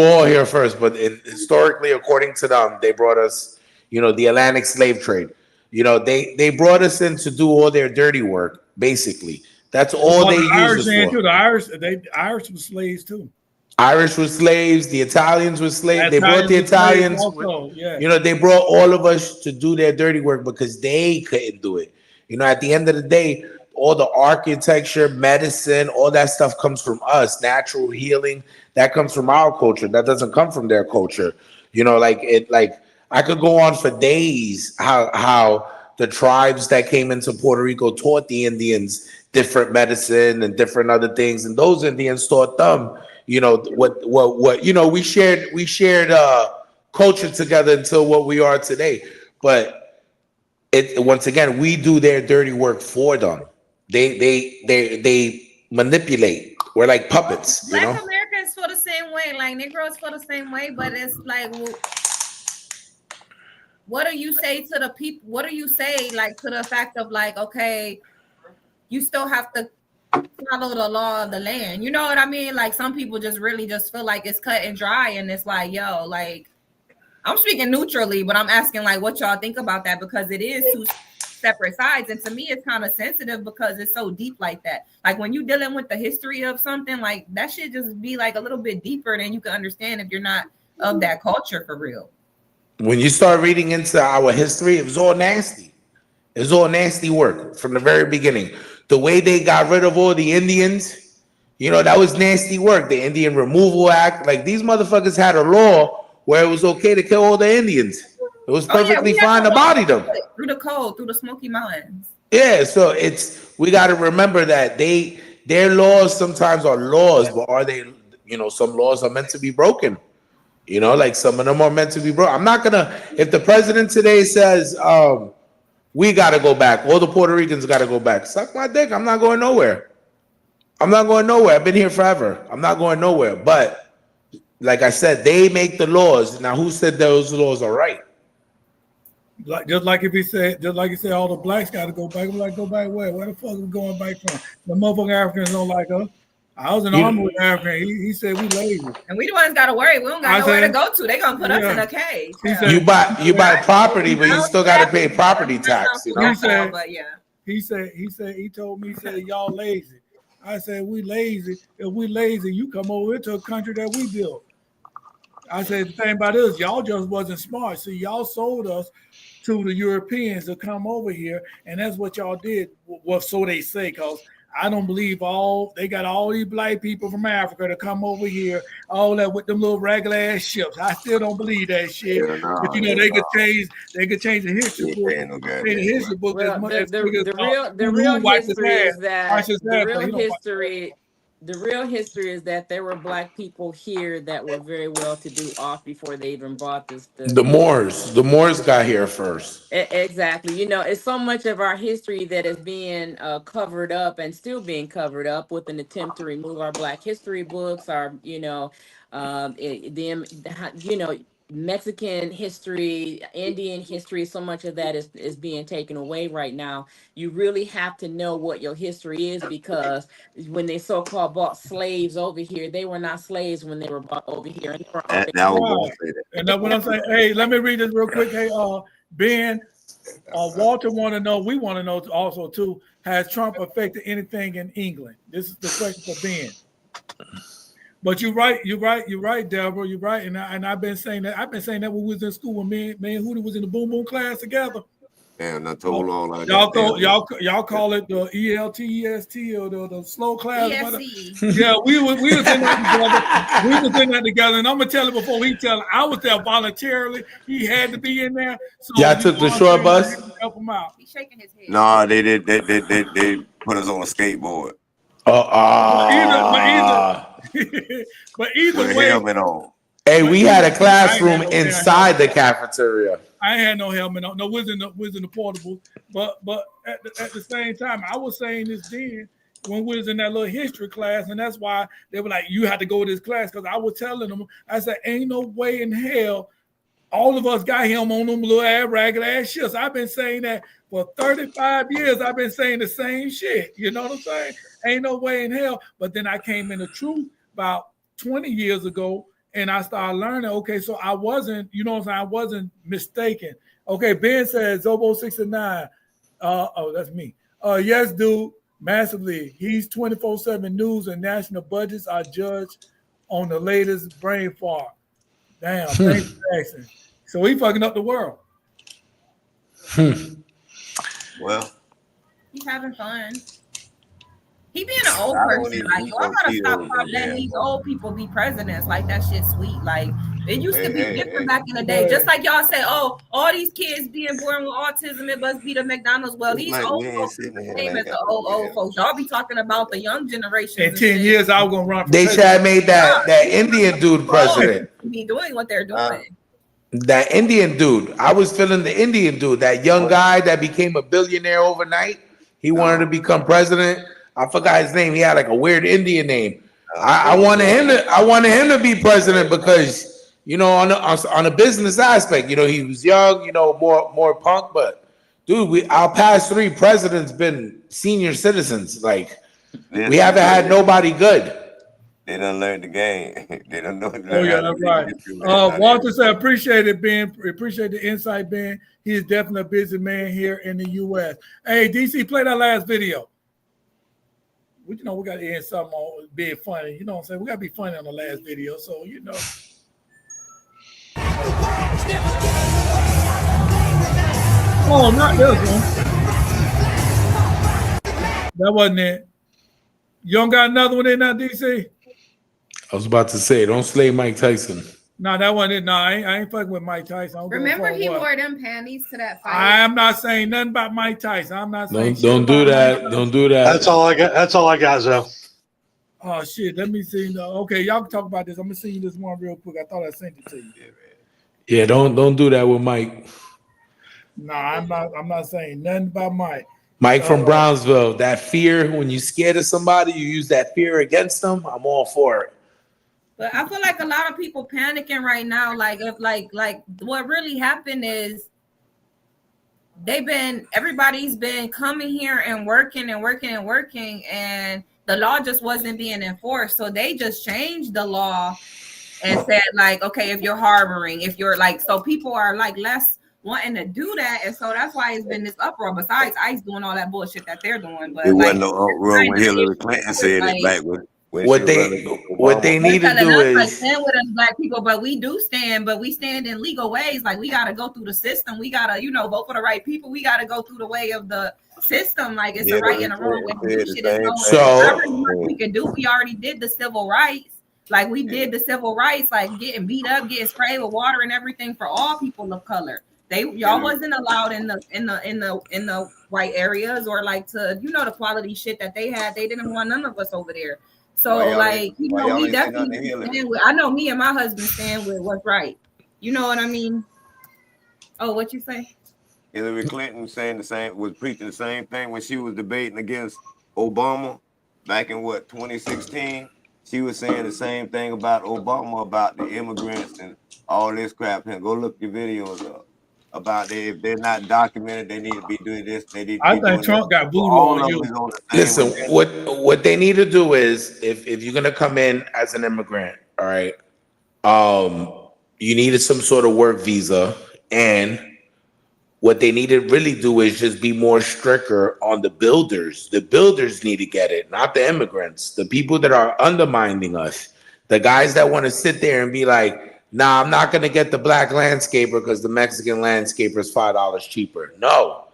all here first, but historically, according to them, they brought us, the Atlantic slave trade. They brought us in to do all their dirty work, basically. That's all they used us for. The Irish were slaves too. Irish were slaves. The Italians were slaves. They brought the Italians. Also, yeah. They brought all of us to do their dirty work because they couldn't do it. At the end of the day, all the architecture, medicine, all that stuff comes from us. Natural healing, that comes from our culture. That doesn't come from their culture. I could go on for days how the tribes that came into Puerto Rico taught the Indians different medicine and different other things, and those Indians taught them. We shared culture together until what we are today. But once again, we do their dirty work for them. They manipulate. We're like puppets. Black Americans feel the same way. Like Negroes feel the same way. But it's like, what do you say to the people? What do you say like to the fact of like, okay, you still have to follow the law of the land. You know what I mean? Like some people just really just feel like it's cut and dry, and it's like, yo, like I'm speaking neutrally, but I'm asking like what y'all think about that because it is two separate sides, and to me it's kind of sensitive because it's so deep like that. Like when you're dealing with the history of something, like that should just be like a little bit deeper than you can understand if you're not of that culture for real. When you start reading into our history, it was all nasty. It was all nasty work from the very beginning. The way they got rid of all the Indians, that was nasty work. The Indian Removal Act, like these motherfuckers had a law where it was okay to kill all the Indians. It was perfectly fine to body them. Through the cold, through the Smoky Mountains. Yeah, so we got to remember that their laws sometimes are laws, but are they, some laws are meant to be broken. Like some of them are meant to be broken. I'm not gonna, if the president today says, we got to go back. All the Puerto Ricans got to go back. Suck my dick. I'm not going nowhere. I'm not going nowhere. I've been here forever. I'm not going nowhere. But like I said, they make the laws. Now, who said those laws are right? Just like he said, all the blacks got to go back. I'm like, go back where? Where the fuck are we going back from? The motherfucking Africans don't like us. I was in the army with African. He said we lazy. And we the ones got to worry. We don't got nowhere to go to. They gonna put us in a cage. You buy property, but you still got to pay property tax. You know? He told me, y'all lazy. I said, we lazy. If we lazy, you come over into a country that we built. I said, the thing about this, y'all just wasn't smart. See, y'all sold us to the Europeans to come over here, and that's what y'all did. Well, so they say, because I don't believe they got all these black people from Africa to come over here, all that with them little regular ass ships. I still don't believe that shit. But you know, they could change the history book. The history book the real history is that there were black people here that were very well to do off before they even bought this. The Moors got here first. Exactly. You know, it's so much of our history that is being covered up and still being covered up with an attempt to remove our black history books, our, Mexican history, Indian history. So much of that is being taken away right now. You really have to know what your history is, because when they so-called bought slaves over here, they were not slaves when they were bought over here. And that's what I'm saying. Hey, let me read this real quick. Hey, Ben, Walter we want to know also too, has Trump affected anything in England? This is the question for Ben. But you're right, Deborah. You're right, and I've been saying that. when we was in school when me and Hootie was in the boom boom class together. And I told all I y'all call it the ELTEST or the slow class. Yeah, we was in that together. We was in that together, and I'm gonna tell him before he tell. I was there voluntarily. He had to be in there. So y'all took the short bus. Help him out. He's shaking his head. No, they did. They put us on a skateboard. But either with way, a helmet on. Hey, we had a classroom inside the cafeteria. I ain't had no helmet on. No, was in the portable. But at the same time, I was saying this then when we was in that little history class, and that's why they were like, you had to go to this class, because I was telling them, I said, ain't no way in hell all of us got him on them little ass ragged ass shits. I've been saying that for 35 years. I've been saying the same shit. You know what I'm saying? Ain't no way in hell. But then I came in the truth about 20 years ago, and I started learning, okay, so I wasn't, you know what I'm saying? I wasn't mistaken. Okay, Ben says, Zobo 69. That's me. Yes, dude, massively. He's 24/7 news and national budgets are judged on the latest brain fart. Damn, thanks, Jackson. So he fucking up the world. Well, he's having fun. He being an old person. Like, y'all gotta stop letting these old people be presidents. Like, that shit sweet. Like, it used to be different back in the day. Just like y'all say, oh, all these kids being born with autism, it must be the McDonald's. Well, these old folks same as the old folks. Y'all be talking about the young generation. In 10 years, I was gonna run. They should have made that Indian dude president. Be doing what they're doing. That Indian dude. I was feeling the Indian dude. That young guy that became a billionaire overnight. He wanted to become president. I forgot his name. He had like a weird Indian name. I wanted him to be president because, you know, on a business aspect, you know, he was young, you know, more punk. But dude, our past 3 presidents been senior citizens. Like, we haven't had nobody good. They done learned the game. They don't know. Oh yeah, that's right. Walter said, "Appreciate it, Ben. Appreciate the insight, Ben. He is definitely a busy man here in the U.S." Hey, DC, play that last video. We got to end something on being funny. You know what I'm saying? We got to be funny on the last video, so you know. Oh, not this one. That wasn't it. You don't got another one in now, DC? I was about to say, don't slay Mike Tyson. No, that wasn't it. No, I ain't fucking with Mike Tyson. Remember, he wore them panties to that fight. I'm not saying nothing about Mike Tyson. I'm not saying. Don't do that. Don't do that. That's all I got. That's all I got, Zoe. Oh shit! Let me see. Okay, y'all can talk about this. I'm gonna send you this one real quick. I thought I sent it to you. Yeah, don't do that with Mike. No, I'm not saying nothing about Mike. Mike from Brownsville, that fear, when you're scared of somebody, you use that fear against them. I'm all for it. But I feel like a lot of people panicking right now. Like if like what really happened is everybody's been coming here and working and working and working, and the law just wasn't being enforced. So they just changed the law and said like, okay, if you're harboring, if you're like, so people are like less wanting to do that, and so that's why it's been this uproar. Besides ICE doing all that bullshit that they're doing, but It like wasn't no uproar when Hillary Clinton said it back when what they need to do is like stand with us black people, but we do stand, but we stand in legal ways. Like we gotta go through the system. We gotta, vote for the right people. We gotta go through the way of the system. Like it's a right and a wrong way to do shit. So we can do. We already did the civil rights. Like we did the civil rights, like getting beat up, getting sprayed with water and everything for all people of color. Y'all wasn't allowed in the white areas or like to the quality shit that they had. They didn't want none of us over there. So like we definitely stand with. I know me and my husband stand with what's right. You know what I mean? Oh, what you say? Hillary Clinton was preaching the same thing when she was debating against Obama back in 2016. She was saying the same thing about Obama, about the immigrants and all this crap. And go look your videos up about if they're not documented, they need to be doing this. They need to I be think doing Trump this. got voodoo on you. Listen, what they need to do is if you're gonna come in as an immigrant, all right, you needed some sort of work visa, and what they need to really do is just be more stricter on the builders. The builders need to get it, not the immigrants. The people that are undermining us, the guys that want to sit there and be like, nah, I'm not going to get the black landscaper because the Mexican landscaper is $5 cheaper. No.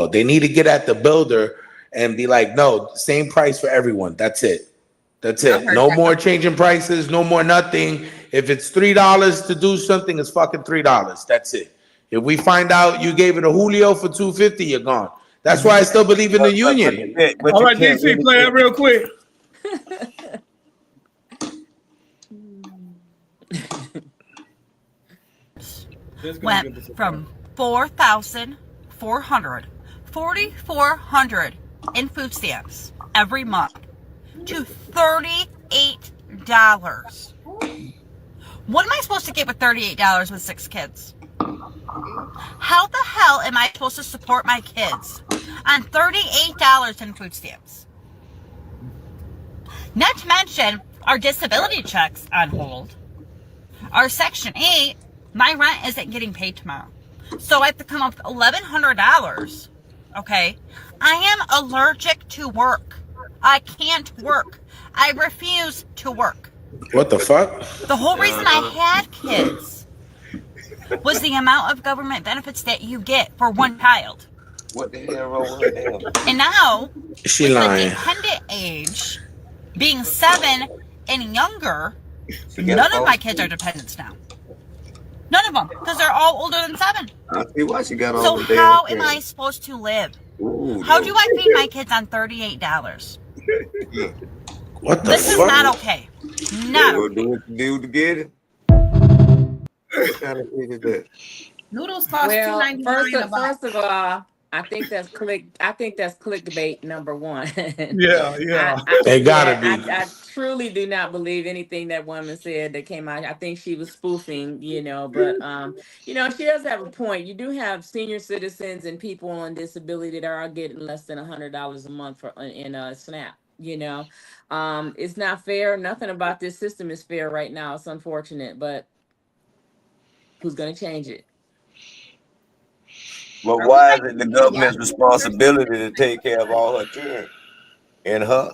They need to get at the builder and be like, no, same price for everyone. That's it. No more changing prices, no more nothing. If it's $3 to do something, it's fucking $3. That's it. If we find out you gave it a Julio for $2.50, you're gone. That's why I still believe in the union. All right, DC, play that real quick. Went from 4,400 in food stamps every month to $38. What am I supposed to get with $38 with 6 kids? How the hell am I supposed to support my kids on $38 in food stamps? Not to mention our disability checks on hold. Our Section 8, my rent isn't getting paid tomorrow. So I have to come up with $1,100. Okay? I am allergic to work. I can't work. I refuse to work. What the fuck? The whole reason I had kids was the amount of government benefits that you get for one child. What the hell wrong with them? And now, she with lying. the dependent age being 7 and younger, none of my kids are dependents now. None of them, because they're all older than 7. I see why she got all So the how damn am I supposed to live? How do I feed my kids on $38? What the This fuck? is not okay. Not okay. Do what you do to get it. What kind of shit is that? Noodles cost $2.99 a box. First of all, I think that's clickbait number one. Yeah. It gotta be. I truly do not believe anything that woman said that came out. I think she was spoofing, but she does have a point. You do have senior citizens and people on disability that are getting less than $100 a month in a SNAP. It's not fair. Nothing about this system is fair right now. It's unfortunate, but who's going to change it? But why is it the government's responsibility to take care of all her children and her?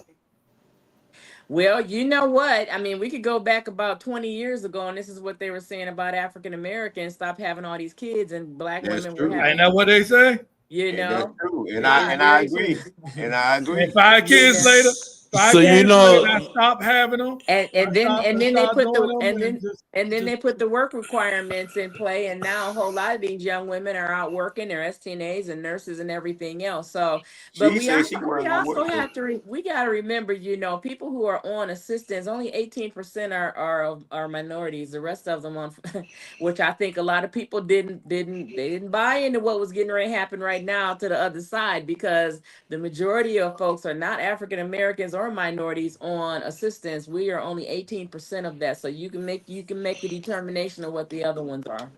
Well, you know what? I mean, we could go back about 20 years ago, and this is what they were saying about African Americans. Stop having all these kids, and black women were having. Ain't that what they say? That's true. And I agree. And 5 kids later, So I can't I stopped having them. And then they put doing the them and then they put the work requirements in play, and now a whole lot of these young women are out working. They're STNAs and nurses and everything else. So, but She said she wasn't gonna work. have to we got to remember, people who are on assistance, only 18% are minorities. The rest of them on, which I think a lot of people didn't buy into what was getting ready to happen right now to the other side, because the majority of folks are not African Americans or minorities on assistance. We are only 18% of that. So you can make the determination of what the other ones are.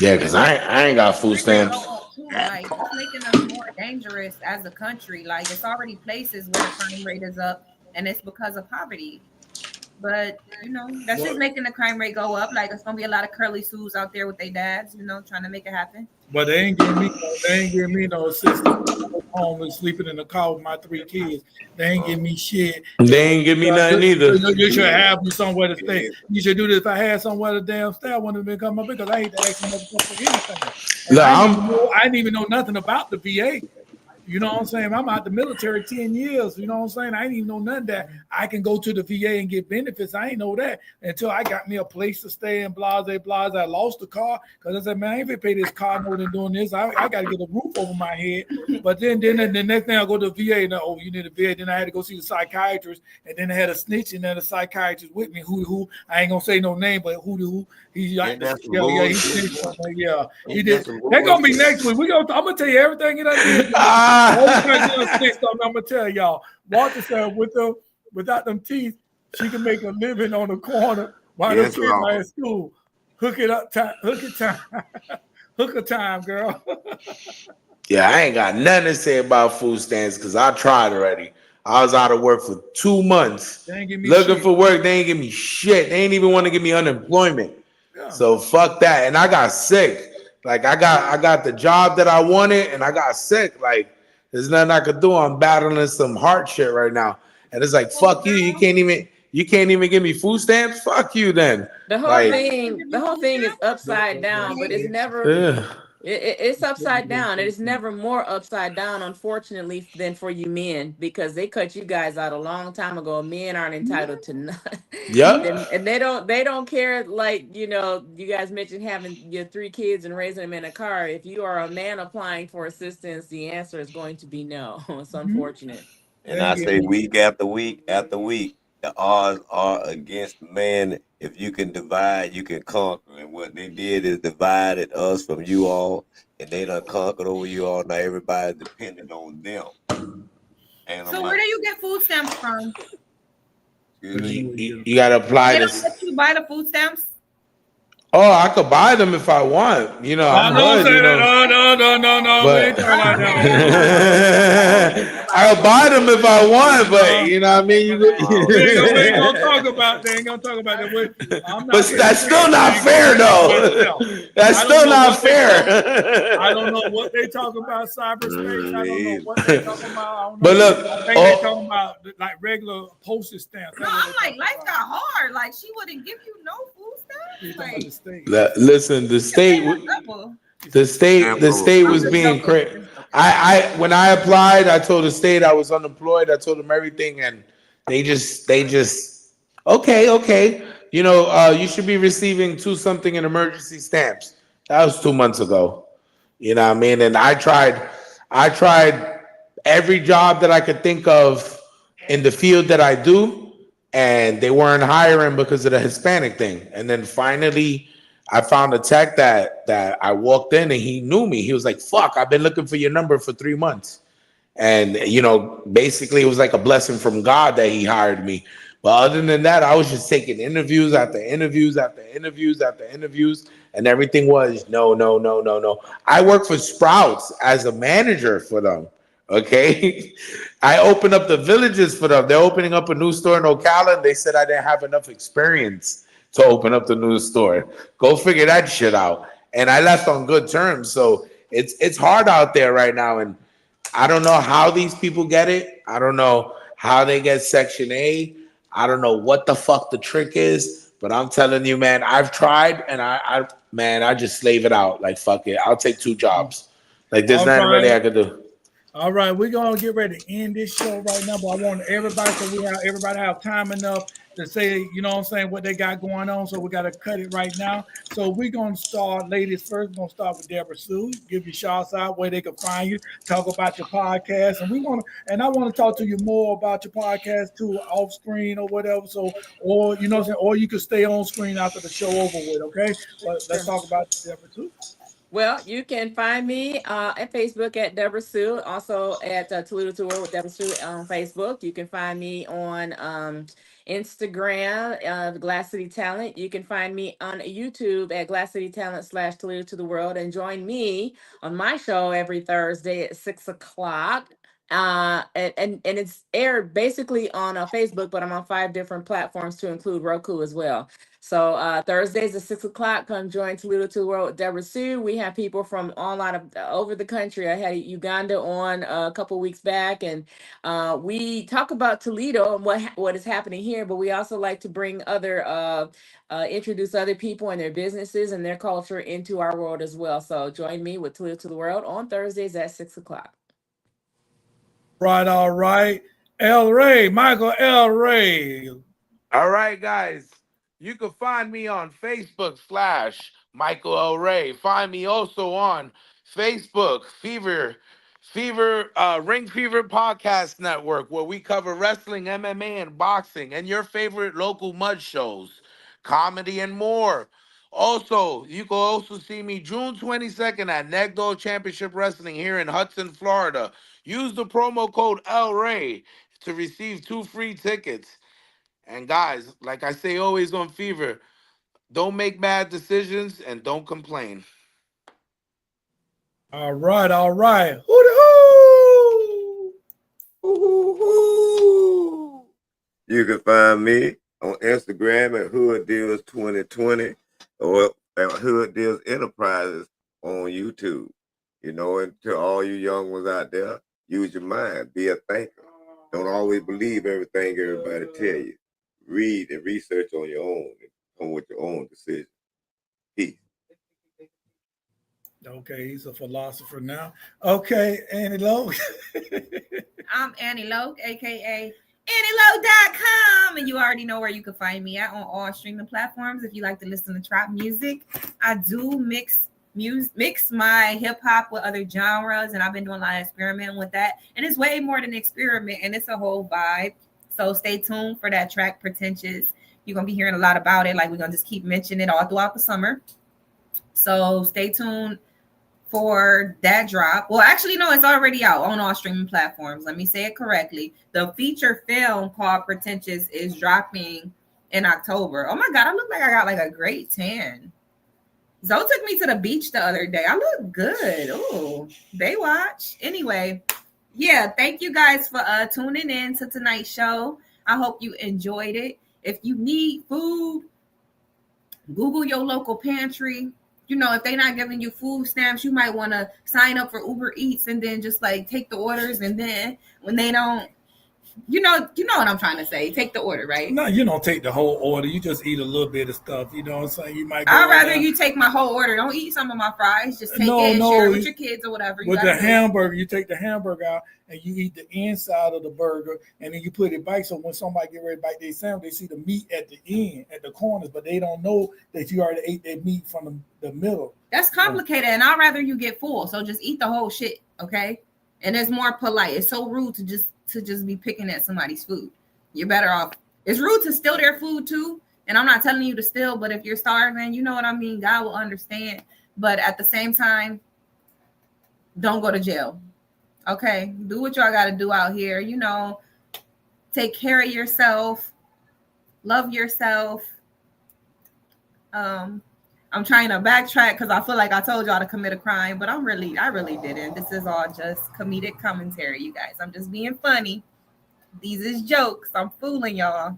Yeah, because I ain't got food stamps. Like, it's making us more dangerous as a country. Like, it's already places where the crime rate is up, and it's because of poverty. But that's just making the crime rate go up. Like, it's gonna be a lot of curly Sues out there with their dads, trying to make it happen. But they ain't giving me no assistance. I'm home and sleeping in the car with my 3 kids. They ain't giving me shit. They ain't give me nothing either. You should have me somewhere to stay. You should do this. If I had somewhere to damn stay, I wouldn't have been coming up because I hate to ask motherfucker for anything. And I didn't even know nothing about the VA. You know what I'm saying? I'm out the military 10 years. You know what I'm saying? I didn't even know none that I can go to the VA and get benefits. I ain't know that until I got me a place to stay in blase. I lost the car because I said, man, I ain't gonna pay this car more than doing this. I got to get a roof over my head. But then the next thing I go to the VA, and you need a VA. Then I had to go see the psychiatrist, and then I had a snitch, and then the psychiatrist with me. Who I ain't gonna say no name, but who he snitched on me. Yeah, he did. They're gonna be next week. I'm gonna tell you everything that I did. I'm gonna tell y'all. Walter said without them teeth, she can make a living on the corner while the kids are at school. Hook it time, girl. Yeah, I ain't got nothing to say about food stamps because I tried already. I was out of work for 2 months looking for work. They ain't give me shit. They ain't even want to give me unemployment. Yeah. So fuck that. And I got sick. Like I got the job that I wanted, and I got sick. Like there's nothing I could do. I'm battling some heart shit right now, and it's like fuck you. You can't even give me food stamps. Fuck you then. The whole thing is upside down, but it's never. Yeah. It's upside down. It is never more upside down, unfortunately, than for you men, because they cut you guys out a long time ago. Men aren't entitled to nothing. Yep. And they don't care. Like, you guys mentioned having your 3 kids and raising them in a car. If you are a man applying for assistance, the answer is going to be no. It's unfortunate. And I say week after week after week, the odds are against man. If you can divide, you can conquer. And what they did is divided us from you all, and they done conquered over you all. Now everybody's dependent on them. And so where do you get food stamps from? You gotta apply this. Let you buy the food stamps? Oh, I could buy them if I want. I'm good. No. But I'll buy them if I want, but you know what I mean. We ain't gonna talk about that. But that's still not fair, though. That's still not fair. I don't know what they talk about cyberspace. I don't know what they talking about. But look, I think they talking about like regular postage stamps. No, I'm like, life got hard. Like she wouldn't give you no food stamps. Listen, the state was being crazy. When I applied, I told the state I was unemployed. I told them everything, and they just okay. You should be receiving 2-something in emergency stamps. That was 2 months ago. You know what I mean? And I tried every job that I could think of in the field that I do, and they weren't hiring because of the Hispanic thing. And then finally, I found a tech that I walked in and he knew me. He was like, fuck, I've been looking for your number for 3 months. And, basically it was like a blessing from God that he hired me. But other than that, I was just taking interviews after interviews after interviews after interviews. And everything was no. I work for Sprouts as a manager for them. Okay. I opened up the Villages for them. They're opening up a new store in Ocala. And they said I didn't have enough experience to open up the new store. Go figure that shit out. And I left on good terms. So it's hard out there right now. And I don't know how these people get it. I don't know how they get Section A. I don't know what the fuck the trick is. But I'm telling you, man, I've tried and I just slave it out. Like, fuck it. I'll take 2 jobs. Like, there's nothing really I could do. All right, we're gonna get ready to end this show right now, but I want everybody so we have everybody have time enough to say, you know what I'm saying, what they got going on. So we gotta cut it right now. So we're gonna start, ladies first. We're gonna start with Deborah Sue, give you shouts out where they can find you, talk about your podcast, and I want to talk to you more about your podcast too, off screen or whatever. So, or you know what I'm saying, or you can stay on screen after the show over with, okay? But let's talk about Deborah Sue. Well, you can find me at Facebook at Deborah Sue, also at Toledo to World with Deborah Sue on Facebook. You can find me on Instagram, Glass City Talent. You can find me on YouTube at Glass City Talent / Toledo to the World, and join me on my show every Thursday at 6 o'clock. And it's aired basically on Facebook, but I'm on 5 different platforms to include Roku as well. So Thursdays at 6 o'clock, come join Toledo to the World with Deborah Sue. We have people from all out of over the country. I had Uganda on a couple weeks back, and we talk about Toledo and what is happening here. But we also like to bring other introduce other people and their businesses and their culture into our world as well. So join me with Toledo to the World on Thursdays at 6 o'clock. Right, all right. El Rey, Michael El Rey. All right, guys. You can find me on Facebook / Michael L. Ray. Find me also on Facebook, Ring Fever Podcast Network, where we cover wrestling, MMA, and boxing, and your favorite local mud shows, comedy, and more. Also, you can also see me June 22nd at Negdo Championship Wrestling here in Hudson, Florida. Use the promo code El Rey to receive 2 free tickets. And guys, like I say always on Fever, don't make bad decisions and don't complain. All right, all right. Hoo-dee-hoo! You can find me on Instagram at Hood Deals 2020 or at Hood Deals Enterprises on YouTube. You know, and to all you young ones out there, use your mind, be a thinker. Don't always believe everything everybody tell you. Read and research on your own and come with your own decision. Peace. Okay, he's a philosopher now. Okay, Annie Lowe. I'm Annie Lowe, aka AnnieLowe.com, and you already know where you can find me at on all streaming platforms. If you like to listen to trap music, I do mix my hip hop with other genres, and I've been doing a lot of experimenting with that. And it's way more than experiment, and it's a whole vibe. So stay tuned for that track, Pretentious. You're gonna be hearing a lot about it. Like, we're gonna just keep mentioning it all throughout the summer. So stay tuned for that drop. Well, actually, no, it's already out on all streaming platforms. Let me say it correctly. The feature film called Pretentious is dropping in October. Oh my God, I look like I got like a great tan. Zoe took me to the beach the other day. I look good. Oh, Baywatch. Anyway, yeah, thank you guys for tuning in to tonight's show. I hope you enjoyed it. If you need food, Google your local pantry. You know, if they're not giving you food stamps, you might want to sign up for Uber Eats and then just like take the orders. And then when they don't, you know what I'm trying to say. Take the order, right? No, you don't take the whole order. You just eat a little bit of stuff. You know what I'm saying? You might. I'd rather you take my whole order. Don't eat some of my fries. Just take it and share it with your kids or whatever. With the hamburger, you take the hamburger out and you eat the inside of the burger, and then you put it back. So when somebody get ready to bite their sandwich, they see the meat at the end, at the corners, but they don't know that you already ate that meat from the middle. That's complicated, and I'd rather you get full. So just eat the whole shit, okay? And it's more polite. It's so rude to just be picking at somebody's food. You're better off. It's rude to steal their food too. And I'm not telling you to steal, but if you're starving, you know what I mean? God will understand. But at the same time, don't go to jail. Okay? Do what y'all got to do out here. You know, take care of yourself. Love yourself. I'm trying to backtrack because I feel like I told y'all to commit a crime, but I really didn't. This is all just comedic commentary, you guys. I'm just being funny. These is jokes. I'm fooling y'all.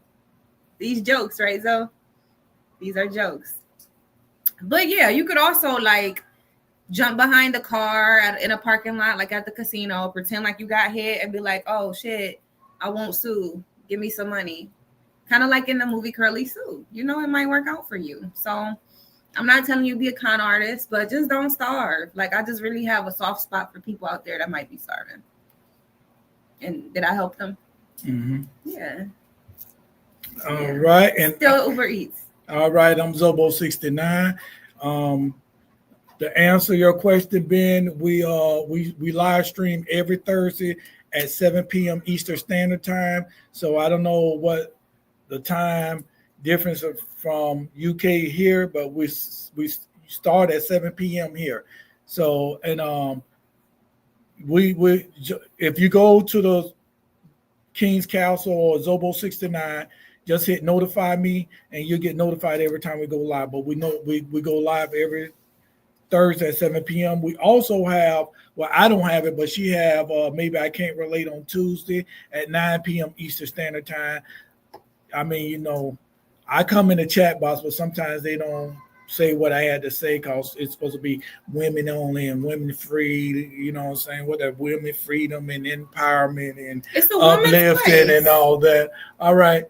These jokes, right, Zoe? These are jokes. But yeah, you could also like jump behind the car in a parking lot, like at the casino, pretend like you got hit and be like, oh shit, I won't sue. Give me some money. Kind of like in the movie Curly Sue. You know, it might work out for you. So I'm not telling you to be a con artist, but just don't starve. Like, I just really have a soft spot for people out there that might be starving. And did I help them? Mm-hmm. Yeah. All right. And still Uber Eats. All right. I'm Zobo69. To answer your question, Ben, we live stream every Thursday at 7 p.m. Eastern Standard Time. So I don't know what the time difference from UK here, but we start at 7 p.m. here. So and we if you go to the King's Castle or Zobo69, just hit notify me and you'll get notified every time we go live. But we know we go live every Thursday at 7 p.m. We also have, well, I don't have it, but she have, maybe I can't relate, on Tuesday at 9 p.m. Eastern Standard Time. I mean, you know, I come in the chat box, but sometimes they don't say what I had to say because it's supposed to be women only and women free, you know what I'm saying? What that women freedom and empowerment and uplifting and all that. All right.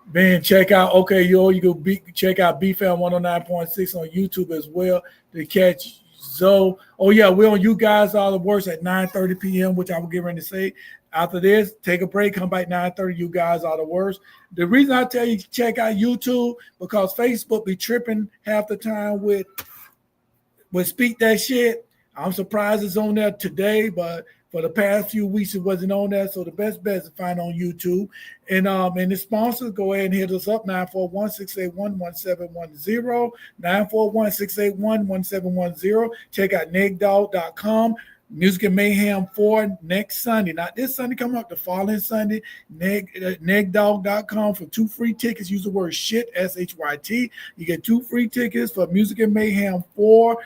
Ben, check out, okay, you go check out BFAM 109.6 on YouTube as well to catch Zoe. Oh, yeah, we're on You Guys Are the Worst at 9:30 p.m., which I will get ready to say. After this, take a break, come back 9:30, You Guys Are the Worst. The reason I tell you check out YouTube, because Facebook be tripping half the time with Speak That Shit. I'm surprised it's on there today, but for the past few weeks, it wasn't on there. So the best bet is to find on YouTube. And the sponsors, go ahead and hit us up, 941-681-1710, 941-681-1710. Check out negdog.com. Music and Mayhem 4 next Sunday. Not this Sunday coming up, the following Sunday. Negdog.com for 2 free tickets. Use the word SHYT, SHYT. You get 2 free tickets for Music and Mayhem 4.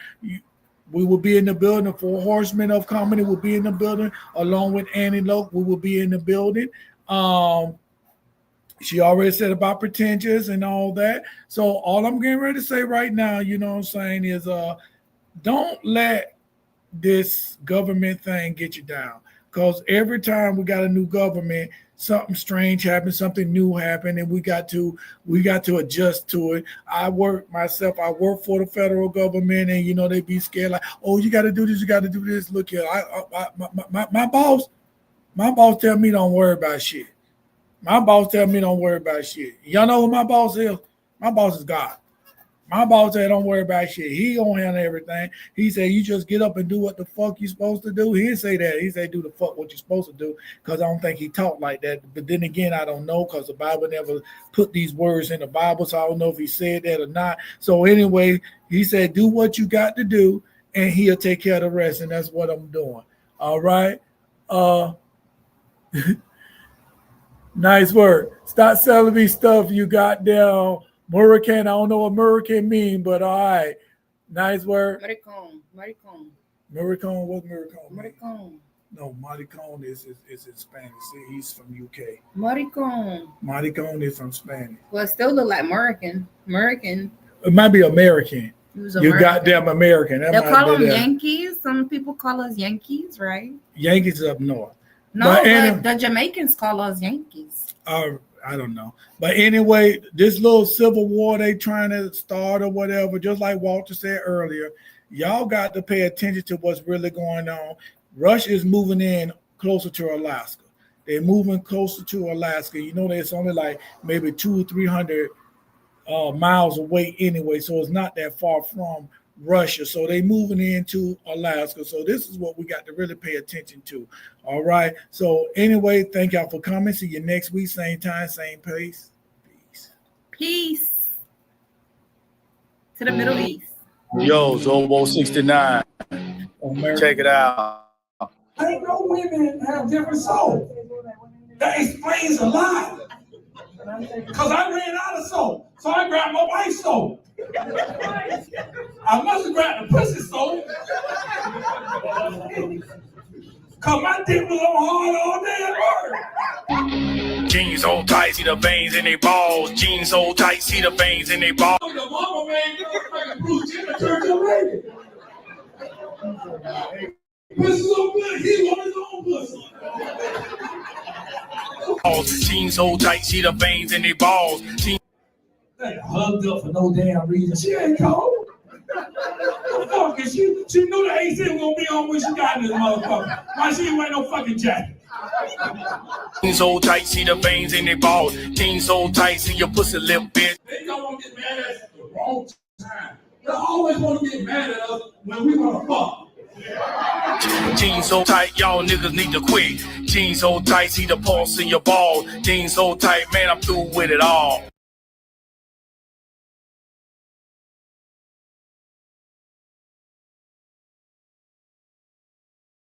We will be in the building. 4 Horsemen of Comedy will be in the building, along with Annie Loke. We will be in the building. She already said about pretentious and all that. So all I'm getting ready to say right now, you know what I'm saying, is don't let this government thing get you down. Because every time we got a new government, something strange happened, something new happened, and we got to adjust to it. I work for the federal government, and you know they be scared like, oh, you got to do this, you got to do this. Look here, my boss tell me don't worry about shit. My boss tell me don't worry about shit. Y'all know who my boss is? My boss is God. My boss said, don't worry about shit. He gonna handle everything. He said, you just get up and do what the fuck you supposed to do. He didn't say that. He said, do the fuck what you're supposed to do, because I don't think he talked like that. But then again, I don't know, because the Bible never put these words in the Bible, so I don't know if he said that or not. So anyway, he said, do what you got to do, and he'll take care of the rest, and that's what I'm doing. All right? Nice work. Stop selling me stuff you got down. Hurricane, I don't know what hurricane mean, but all right. Nice word. Maricon. Maricon, what's Maricon? Maricon. No, Maricon is in Spanish. See, he's from UK. Maricon is from Spanish. Well, it still look like American. It might be American. You goddamn American. They'll call them Yankees. Some people call us Yankees, right? Yankees up north. No, the Jamaicans call us Yankees. I don't know. But anyway, this little civil war they trying to start or whatever, just like Walter said earlier, y'all got to pay attention to what's really going on. Russia is moving in closer to Alaska. They're moving closer to Alaska. You know, it's only like maybe 200 or 300 miles away anyway, so it's not that far from Russia. So they moving into Alaska. So this is what we got to really pay attention to. All right. So anyway, thank y'all for coming. See you next week, same time, same place. Peace to the Middle East. Yo, Zobo69. Check it out. I think no women have different souls. That explains a lot. Because I ran out of soul. So I grabbed my wife's soul. I must have grabbed the pussy soul. Because my dick was on hard all day at work. Jeans so tight, see the veins in their balls. Jeans so tight, see the veins in their balls. The mama man, you look like a blue chip at church already. Pussy so good, he want his own pussy. Jeans so tight, see the veins in their balls. They hugged up for no damn reason. She ain't cold. The fuck is she? She knew the AC was gonna be on when she got in this motherfucker. Why she ain't wearing no fucking jacket? Jeans so tight, see the veins in their balls. Jeans so tight, see your pussy lip, bitch. They don't want to get mad at us at the wrong time. They always want to get mad at us when we want to fuck. Jeans so tight, y'all niggas need to quit. Jeans so tight, see the pulse in your balls. Jeans so tight, man, I'm through with it all.